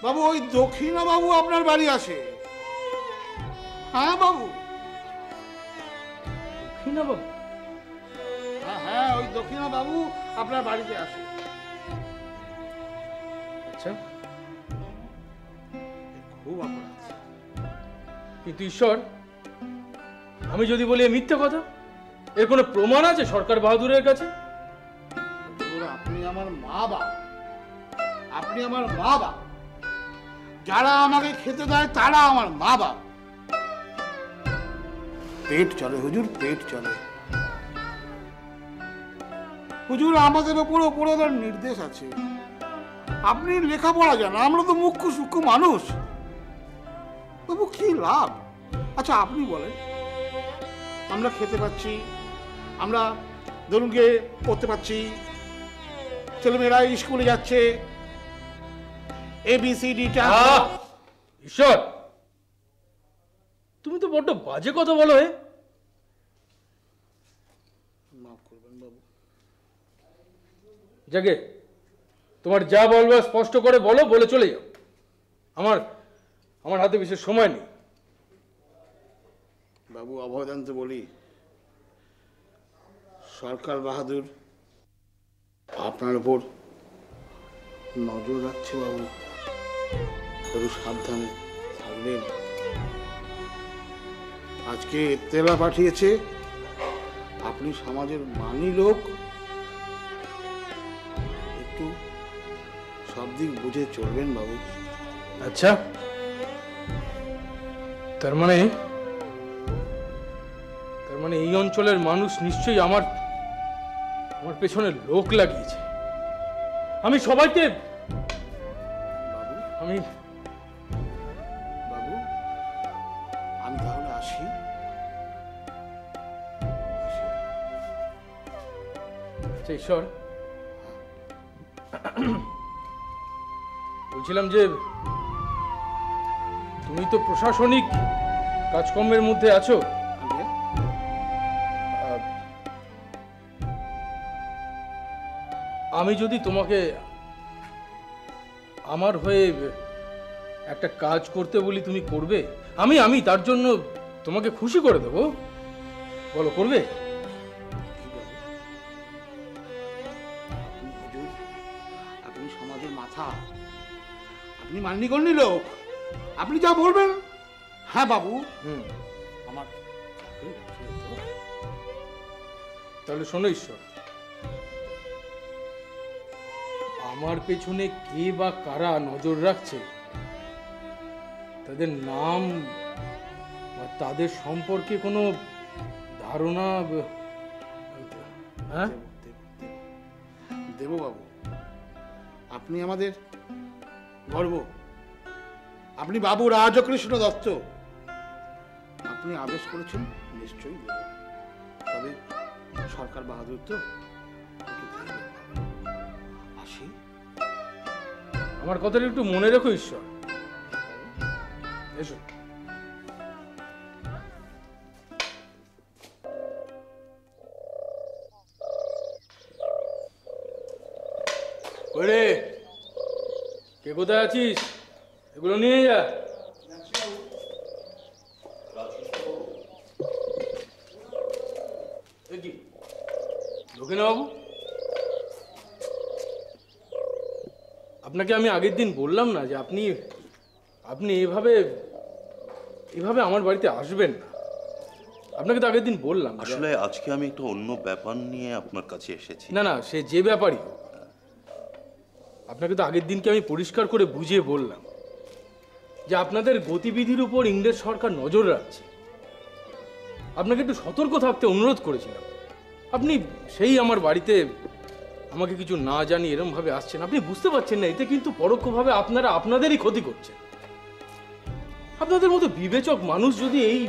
Speaker 12: বাবু, ওই দক্ষিণা বাবু আপনার বাড়ি আসে। হ্যাঁ বাবু।
Speaker 9: দক্ষিণা বাবু?
Speaker 12: হ্যাঁ হ্যাঁ, ওই দক্ষিণা বাবু আপনার বাড়িতে আসে।
Speaker 9: আচ্ছা,
Speaker 12: খুব অপরাধ।
Speaker 9: কিন্তু ঈশ্বর, আমি যদি বলি এ মিথ্যে কথা, এর কোনো প্রমাণ আছে সরকার বাহাদুরের কাছে?
Speaker 12: আপনি আমার মা বাবা, আপনি আমার মা বাবা। যারা আমাকে খেতে দেয় তারা আমার মা বাবা। পেট চলে হুজুর, পেট চলে। হুজুর, আমাদের ওপর ওপরদের নির্দেশ আছে। আপনি লেখাপড়া জানেন, আমরা তো মুখ্য সূক্ষ্ম মানুষ। বাবু কি লাভ? আচ্ছা আপনি বলেন, আমরা খেতে পাচ্ছি, আমরা ধরুন গিয়ে পড়তে পাচ্ছি, ছেলেমেয়েরা স্কুলে যাচ্ছে, ABCDটা।
Speaker 9: ঈশ্বর, তুমি তো বড্ড বাজে কথা বলো। হে,
Speaker 12: মাফ করবেন বাবু।
Speaker 9: জাগে, তোমার যা বলবা স্পষ্ট করে বলো, বলে চলে যাও। আমার হাতে বিশেষ সময় নেই।
Speaker 12: বাবু অবদান্ত বলি, সরকার বাহাদুর আপনার উপর নজর রাখছে বাবু, একটু সাবধানে থাকবেন। আজকে এত্তেলা পাঠিয়েছে, আপনি সমাজের মানি লোক, একটু সব দিক বুঝে চলবেন বাবু।
Speaker 9: আচ্ছা, তার মানে এই অঞ্চলের মানুষ নিশ্চয়ই আমার পেছনে লোক লাগিয়েছে। আমি সবাইকে
Speaker 12: বাবু, আমি তাহলে আসি।
Speaker 9: আচ্ছা ঈশ্বর, বলছিলাম যে তুমি তো প্রশাসনিক কাজকর্মের মধ্যে আছো। আমি যদি তোমাকে আমার হয়ে একটা কাজ করতে বলি, তুমি করবে? আমি তার জন্য তোমাকে খুশি করে দেবো। বলো, করবে?
Speaker 12: আপনি সমাজের মাথা, আপনি মান্যগণ্য লোক, আপনি যা বলবেন। হ্যাঁ বাবু, আমার
Speaker 9: তাহলে শোনো ঈশ্বর, আমার পেছনে কে বা কারা নজর রাখছে, তাদের নাম বা তাদের সম্পর্কে কোনো ধারণা? হ্যাঁ,
Speaker 12: দেববাবু, আপনি আমাদের গর্ব। আপনি বাবু রাজকৃষ্ণ দত্ত। আপনি আদেশ করেছেন, নিশ্চয়ই দেব। তবে সরকার বাহাদুর তো, আসি।
Speaker 9: আমার কথাটা একটু মনে রেখো ঈশ্বর। এসো। ওরে, কে কোথায় আছিস? এগুলো নিয়ে যা। লক্ষীনাথ বাবু, আপনাকে আমি আগের দিন বললাম না যে আপনি আপনি এভাবে আমার বাড়িতে আসবেন না। আপনাকে তো আগের দিন বললাম।
Speaker 6: আসলে আজকে আমি একটা অন্য ব্যাপার নিয়ে আপনার কাছে এসেছি।
Speaker 9: না না, সে যে ব্যাপারই হোক, আপনাকে তো আগের দিনকে আমি পরিষ্কার করে বুঝিয়ে বললাম যে আপনাদের গতিবিধির উপর ইংরেজ সরকার নজর রাখছে। আপনাকে একটু সতর্ক থাকতে অনুরোধ করেছিলাম। আপনি সেই আমার বাড়িতে আমাকে কিছু না জানি এরকম ভাবে আসছেন। আপনি বুঝতে পারছেন না এতে কিন্তু পরোক্ষভাবে আপনারা আপনাদেরই ক্ষতি করছেন। আপনাদের মতো বিবেচক মানুষ যদি এই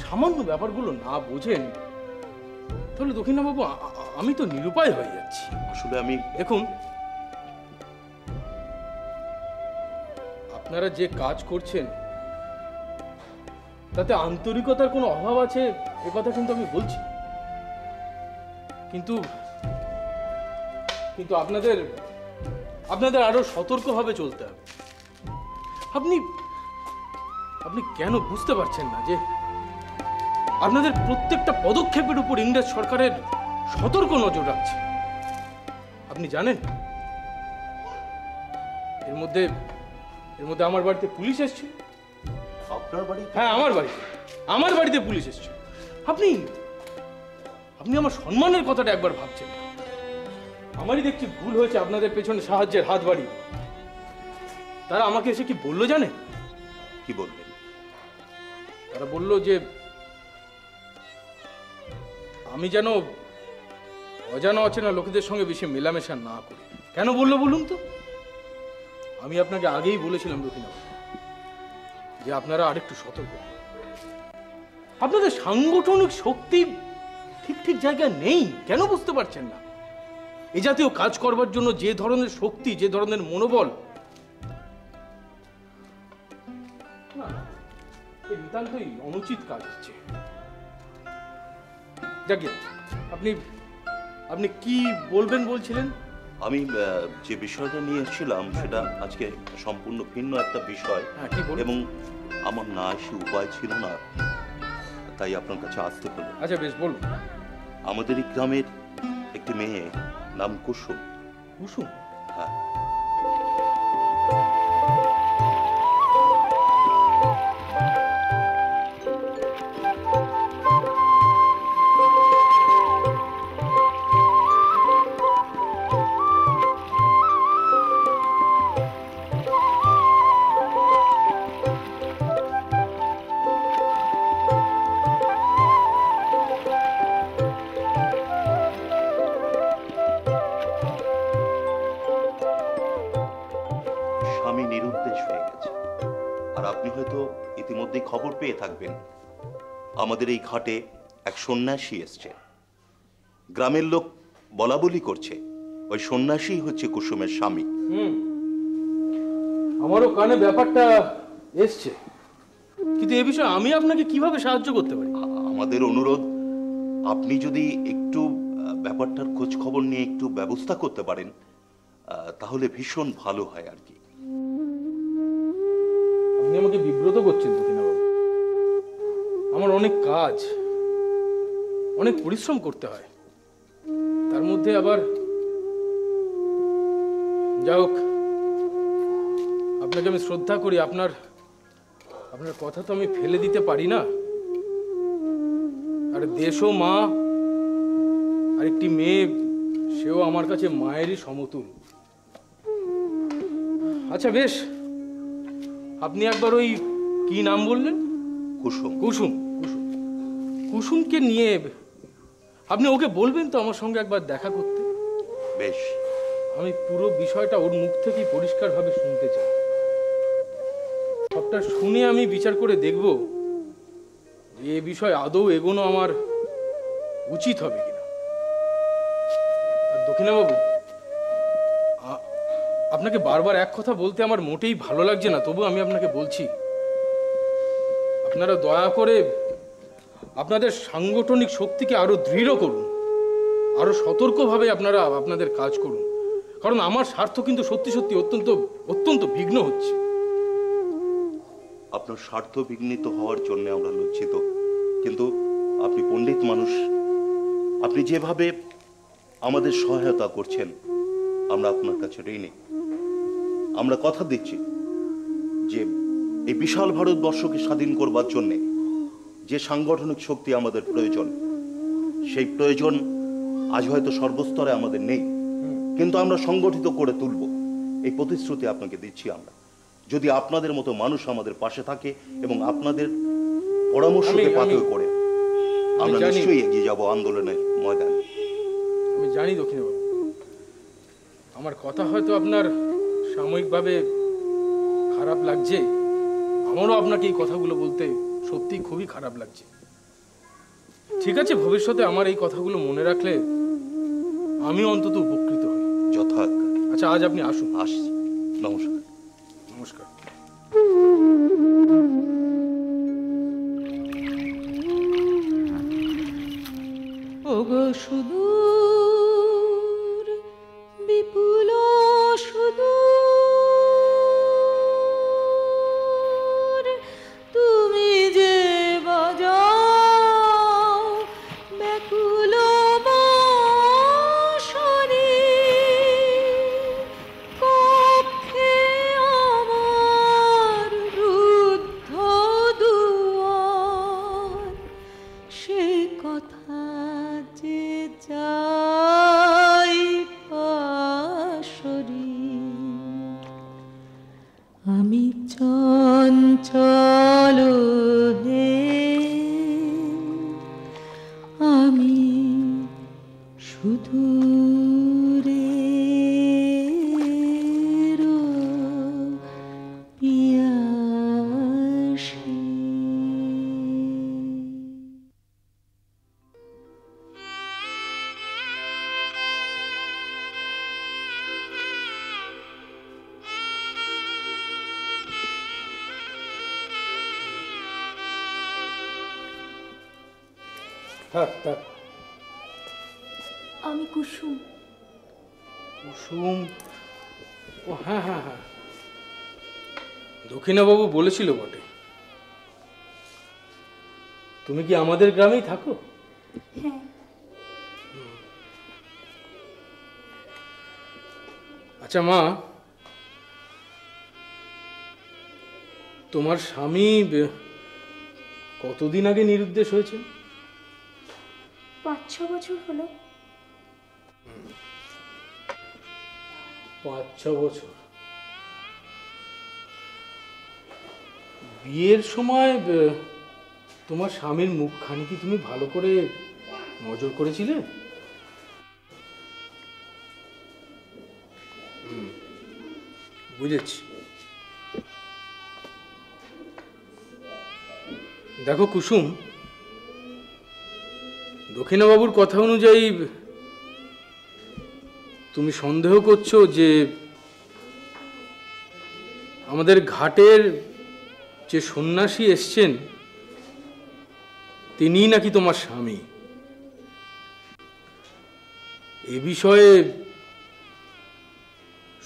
Speaker 9: সামান্য ব্যাপারগুলো না বোঝেন, তাহলে দক্ষিণবাবু আমি তো নিরুপায় হয়ে যাচ্ছি।
Speaker 6: আসলে আমি
Speaker 9: দেখুন, আপনারা যে কাজ করছেন তাতে আন্তরিকতার কোনো অভাব আছে এ কথা কিন্তু আমি বলছি, কিন্তু কিন্তু আপনাদের আরো সতর্কভাবে চলতে হবে। আপনি কেন বুঝতে পারছেন না যে আপনাদের প্রত্যেকটা পদক্ষেপের উপর ইংরেজ সরকারের সতর্ক নজর রাখছে? আপনি জানেন এর মধ্যে আমার বাড়িতে পুলিশ এসেছে।
Speaker 6: আপনার বাড়ি?
Speaker 9: হ্যাঁ, আমার বাড়িতে পুলিশ এসেছে। আপনি আমার সম্মানের কথাটা একবার ভাবছেন না। আমারই দেখছি ভুল হয়েছে আপনাদের পেছনে সাহায্যের হাত বাড়িয়ে। তারা আমাকে এসে কি বললো জানেন?
Speaker 6: কি বললেন?
Speaker 9: তারা বলল যে আমি যেন অজানা অচেনা লোকেদের সঙ্গে বেশি মেলামেশা না করি। কেন বললো বলুন তো? আমি আপনাকে আগেই বলেছিলাম দক্ষিণবাবু যে আপনারা আরেকটু সতর্ক। আপনাদের সাংগঠনিক শক্তি ঠিক জায়গায় নেই। কেন বুঝতে পারছেন না? এই জাতীয় কাজ করবার জন্য যে ধরনের শক্তি, যে ধরনের মনোবল, নিতান্তই অনুচিত কাজ হচ্ছে। যাকে আপনি কি বলবেন বলছিলেন?
Speaker 6: আমি যে বিষয়টা নিয়ে এসেছিলাম সেটা আজকে সম্পূর্ণ ভিন্ন একটা বিষয়, এবং আমার না এসে উপায় ছিল না, তাই আপনার কাছে আসতে হলো।
Speaker 9: আচ্ছা, বেশ, বলুন।
Speaker 6: আমাদের এই গ্রামের একটি মেয়ে, নাম কুসুম।
Speaker 9: কুসুম?
Speaker 6: হ্যাঁ। খবর পেয়ে থাকবেন আমাদের এই ঘাটে এক সন্ন্যাসী এসছে। গ্রামের লোক বলা বলি করছে ওই সন্ন্যাসী হচ্ছে কুসুমের স্বামী।
Speaker 9: আমারও কানে ব্যাপারটা এসছে, কিন্তু এই বিষয়ে আমি আপনাকে কিভাবে সাহায্য করতে পারি?
Speaker 6: আমাদের অনুরোধ, আপনি যদি একটু ব্যাপারটার খোঁজ খবর নিয়ে একটু ব্যবস্থা করতে পারেন তাহলে ভীষণ ভালো হয় আর কি।
Speaker 9: আপনি আমাকে বিব্রত করছেন দক্ষিণবাবু। আমার অনেক কাজ, অনেক পরিশ্রম করতে হয়, তার মধ্যে আবার যা হোক, আপনাকে আমি শ্রদ্ধা করি, আপনার কথা তো আমি ফেলে দিতে পারি না। আর দেশও মা, আর একটি মেয়ে, সেও আমার কাছে মায়েরই সমতুল। আচ্ছা বেশ, আপনি একবার ওই কি নাম বললেন?
Speaker 6: কুসুম।
Speaker 9: কুসুম কুসুমকে নিয়ে আপনি ওকে বলবেন তো আমার সঙ্গে একবার দেখা করতে?
Speaker 6: বেশ,
Speaker 9: আমি পুরো বিষয়টা ওর মুখ থেকেই পরিষ্কারভাবে শুনতে চাই। সবটা শুনে আমি বিচার করে দেখব যে এ বিষয় আদৌ এগোনো আমার উচিত হবে কিনা। আর দক্ষিণাবাবু, আপনাকে বারবার এক কথা বলতে আমার মোটেই ভালো লাগছে না, তবু আমি আপনাকে বলছি, আপনারা দয়া করে আপনাদের সাংগঠনিক শক্তিকে আরো দৃঢ় করুন, আরো সতর্কভাবে আপনারা আপনাদের কাজ করুন, কারণ আমার স্বার্থ কিন্তু সত্যি সত্যি অত্যন্ত অত্যন্ত বিঘ্ন হচ্ছে।
Speaker 6: আপনার স্বার্থ বিঘ্নিত হওয়ার জন্য আমরা লজ্জিত, কিন্তু আপনি পণ্ডিত মানুষ, আপনি যেভাবে আমাদের সহায়তা করছেন আমরা আপনার কাছে ঋণী। আমরা কথা দিচ্ছি যে এই বিশাল ভারতবর্ষকে স্বাধীন করবার জন্য যে সাংগঠনিক শক্তি আমাদের প্রয়োজন, সেই প্রয়োজন আজ হয়তো সর্বস্তরে আমাদের নেই, কিন্তু আমরা সংগঠিত করে তুলব, এই প্রতিশ্রুতি আপনাকে দিচ্ছি আমরা। যদি আপনাদের মতো মানুষ আমাদের পাশে থাকে এবং আপনাদের পরামর্শকে পাথেয় করে, আমরা নিশ্চয়ই এগিয়ে যাব আন্দোলনের ময়দানে।
Speaker 9: আমি জানি দক্ষিণবাবু, আমার কথা হয়তো আপনার সাময়িকভাবে খারাপ লাগছে, আমারও আপনাকে এই কথাগুলো বলতে সত্যি খুবই খারাপ লাগছে। ঠিক আছে, ভবিষ্যতে আমার এই কথাগুলো মনে রাখলে আমি অন্তত উপকৃত হই।
Speaker 6: যথাজ্ঞা।
Speaker 9: আচ্ছা, আজ আপনি আসুন।
Speaker 6: আসছি। নমস্কার।
Speaker 9: নমস্কার।
Speaker 8: ওগো সুদূর বিপুল সুদূর তুমি যে বাজাও ব্যাকুল বাঁশরি, কক্ষে আমার রুদ্ধ দুয়ার, সে কথা যে যাই পাশরি। আমি চঞ্চল হে, আমি সুদূরের পিয়াসী।
Speaker 5: আমি কুসুম।
Speaker 9: কুসুম? ও হ্যাঁ হ্যাঁ হ্যাঁ, দক্ষিণাবাবু বলেছিল বটে। তুমি কি আমাদের গ্রামেই থাকো?
Speaker 5: হ্যাঁ।
Speaker 9: আচ্ছা মা, তোমার স্বামী কতদিন আগে নিরুদ্দেশ হয়েছে?
Speaker 5: 5-6 বছর হলো।
Speaker 9: 5-6 বছর। বিয়ের সময় তোমার স্বামীর মুখখানি কি তুমি ভালো করে নজর করেছিলে? বুঝেছি। দেখো কুসুম, দক্ষিণাবাবুর কথা অনুযায়ী তুমি সন্দেহ করছো যে আমাদের ঘাটের যে সন্ন্যাসী এসছেন তিনিই নাকি তোমার স্বামী। এ বিষয়ে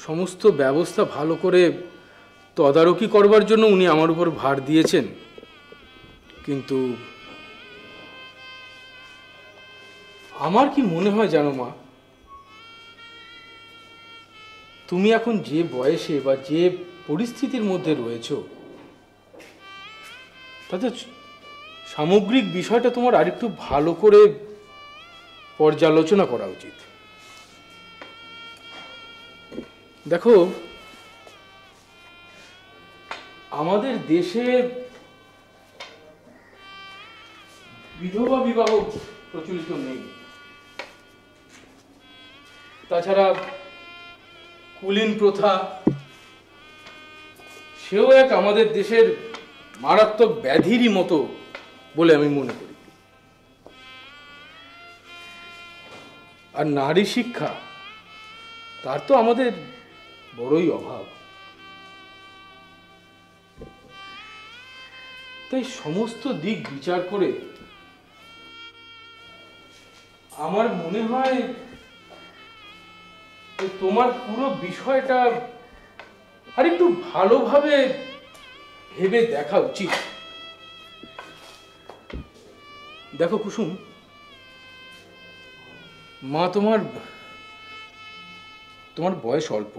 Speaker 9: সমস্ত ব্যবস্থা ভালো করে তদারকি করবার জন্য উনি আমার উপর ভার দিয়েছেন, কিন্তু আমার কি মনে হয় জানো মা, তুমি এখন যে বয়সে বা যে পরিস্থিতির মধ্যে রয়েছো তাতে সামগ্রিক বিষয়টা তোমার আরেকটু ভালো করে পর্যালোচনা করা উচিত। দেখো, আমাদের দেশে বিধবা বিবাহ প্রচলিত নেই। তাছাড়া কুলীন প্রথা, সেও এক আমাদের দেশের মারাত্মক ব্যাধিরই মতো বলে আমি মনে করি। আর নারী শিক্ষা, তার তো আমাদের বড়ই অভাব। তাই সমস্ত দিক বিচার করে আমার মনে হয় তোমার পুরো বিষয়টা আর একটু ভালোভাবে ভেবে দেখা উচিত। দেখো কুসুম, মা তোমার বয়স অল্প,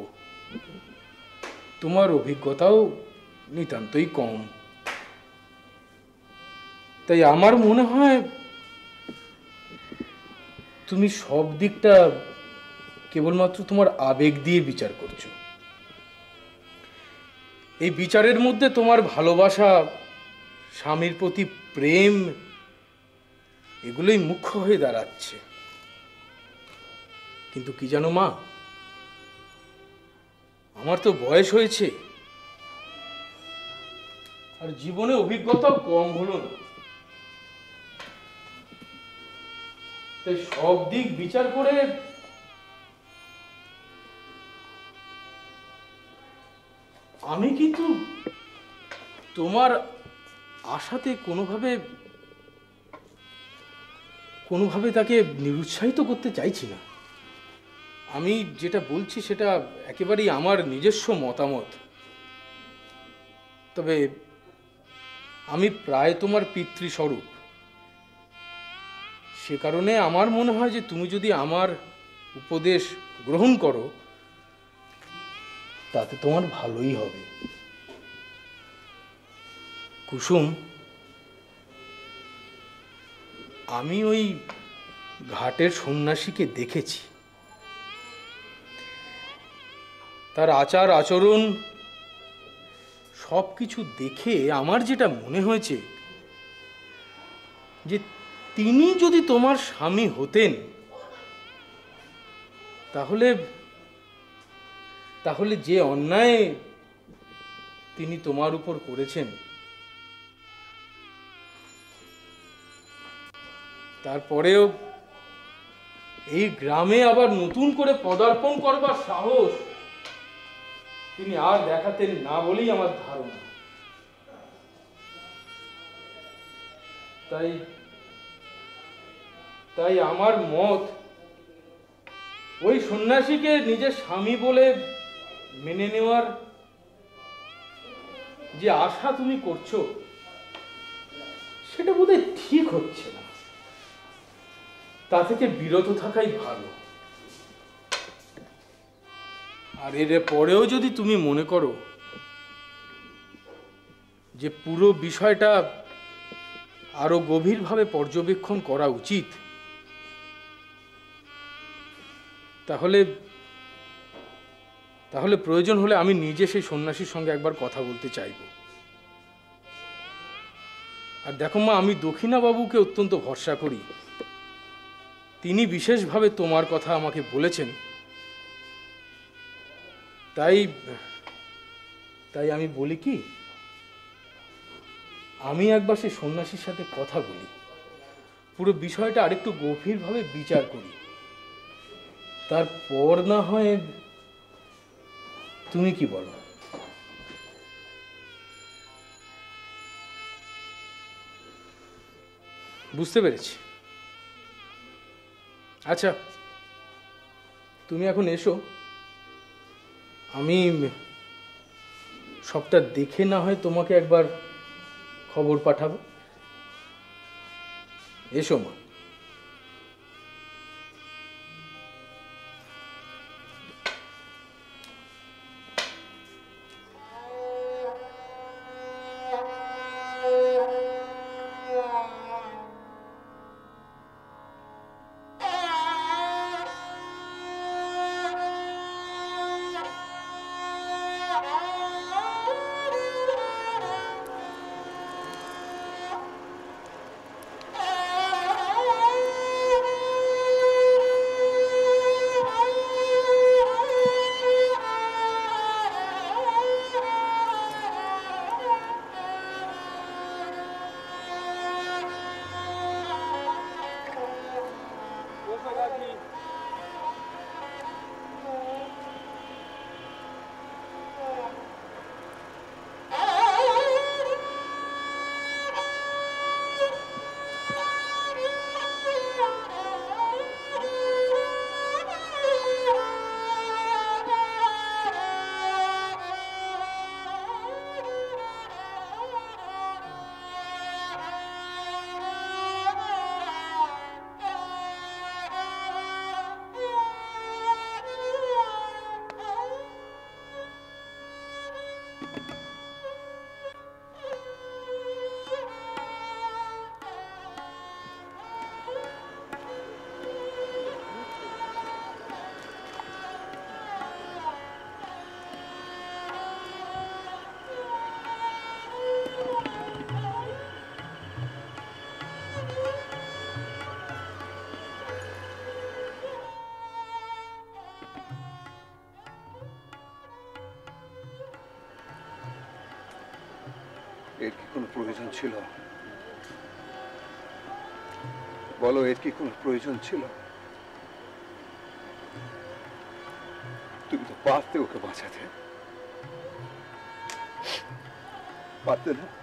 Speaker 9: তোমার অভিজ্ঞতাও নিতান্তই কম। তাই আমার মনে হয় তুমি সব দিকটা কেবলমাত্র তোমার আবেগ দিয়ে বিচার করছো। এই বিচারের মধ্যে তোমার ভালোবাসা, স্বামীর প্রতি প্রেম, এগুলোই মুখ্য হয়ে দাঁড়াচ্ছে। কিন্তু কি জানো মা, আমার তো বয়স হয়েছে, আর জীবনে অভিজ্ঞতাও কম হলো না। তাই সব দিক বিচার করে আমি কিন্তু তোমার আশাতে কোনোভাবে তাকে নিরুৎসাহিত করতে চাইছি না। আমি যেটা বলছি সেটা একেবারেই আমার নিজস্ব মতামত। তবে আমি প্রায় তোমার পিতৃস্বরূপ, সে কারণে আমার মনে হয় যে তুমি যদি আমার উপদেশ গ্রহণ করো তাতে তোমার ভালোই হবে। কুসুম, আমি ওই ঘাটের সন্ন্যাসীকে দেখেছি। তার আচার আচরণ সবকিছু দেখে আমার যেটা মনে হয়েছে যে তিনি যদি তোমার স্বামী হতেন তাহলে যে অন্যায় তিনি তোমার উপর করেছেন তারপরেও এই গ্রামে আবার নতুন করে পদার্পণ করবার সাহস তিনি আর দেখাতেন না বলেই আমার ধারণা। তাই আমার মত, ওই সন্ন্যাসীকে নিজের স্বামী বলে মেনে নেওয়ার যে আশা তুমি করছো সেটা বোধহয় ঠিক হচ্ছে না। তা থেকে বিরত থাকাই ভালো। আর এর পরেও যদি তুমি মনে করো যে পুরো বিষয়টা আরো গভীরভাবে পর্যবেক্ষণ করা উচিত, তাহলে প্রয়োজন হলে আমি নিজে সেই সন্ন্যাসীর সঙ্গে একবার কথা বলতে চাইব। আর দেখো মা, আমি দক্ষিণাবাবুকে অত্যন্ত ভরসা করি। তিনি বিশেষভাবে তোমার কথা আমাকে বলেছেন। তাই আমি বলি কি, আমি একবার সেই সন্ন্যাসীর সাথে কথা বলি, পুরো বিষয়টা আরেকটু গভীরভাবে বিচার করি, তারপর না হয় তুমি কি বলো? বুঝতে পেরেছি। আচ্ছা, তুমি এখন এসো, আমি সবটা দেখে না হয় তোমাকে একবার খবর পাঠাবো। এসো মা।
Speaker 13: এর কি কোনো প্রয়োজন ছিল? বলো, এর কি কোনো প্রয়োজন ছিল? তুমি তো পারতে ওকে বাঁচাতে, পারতে না?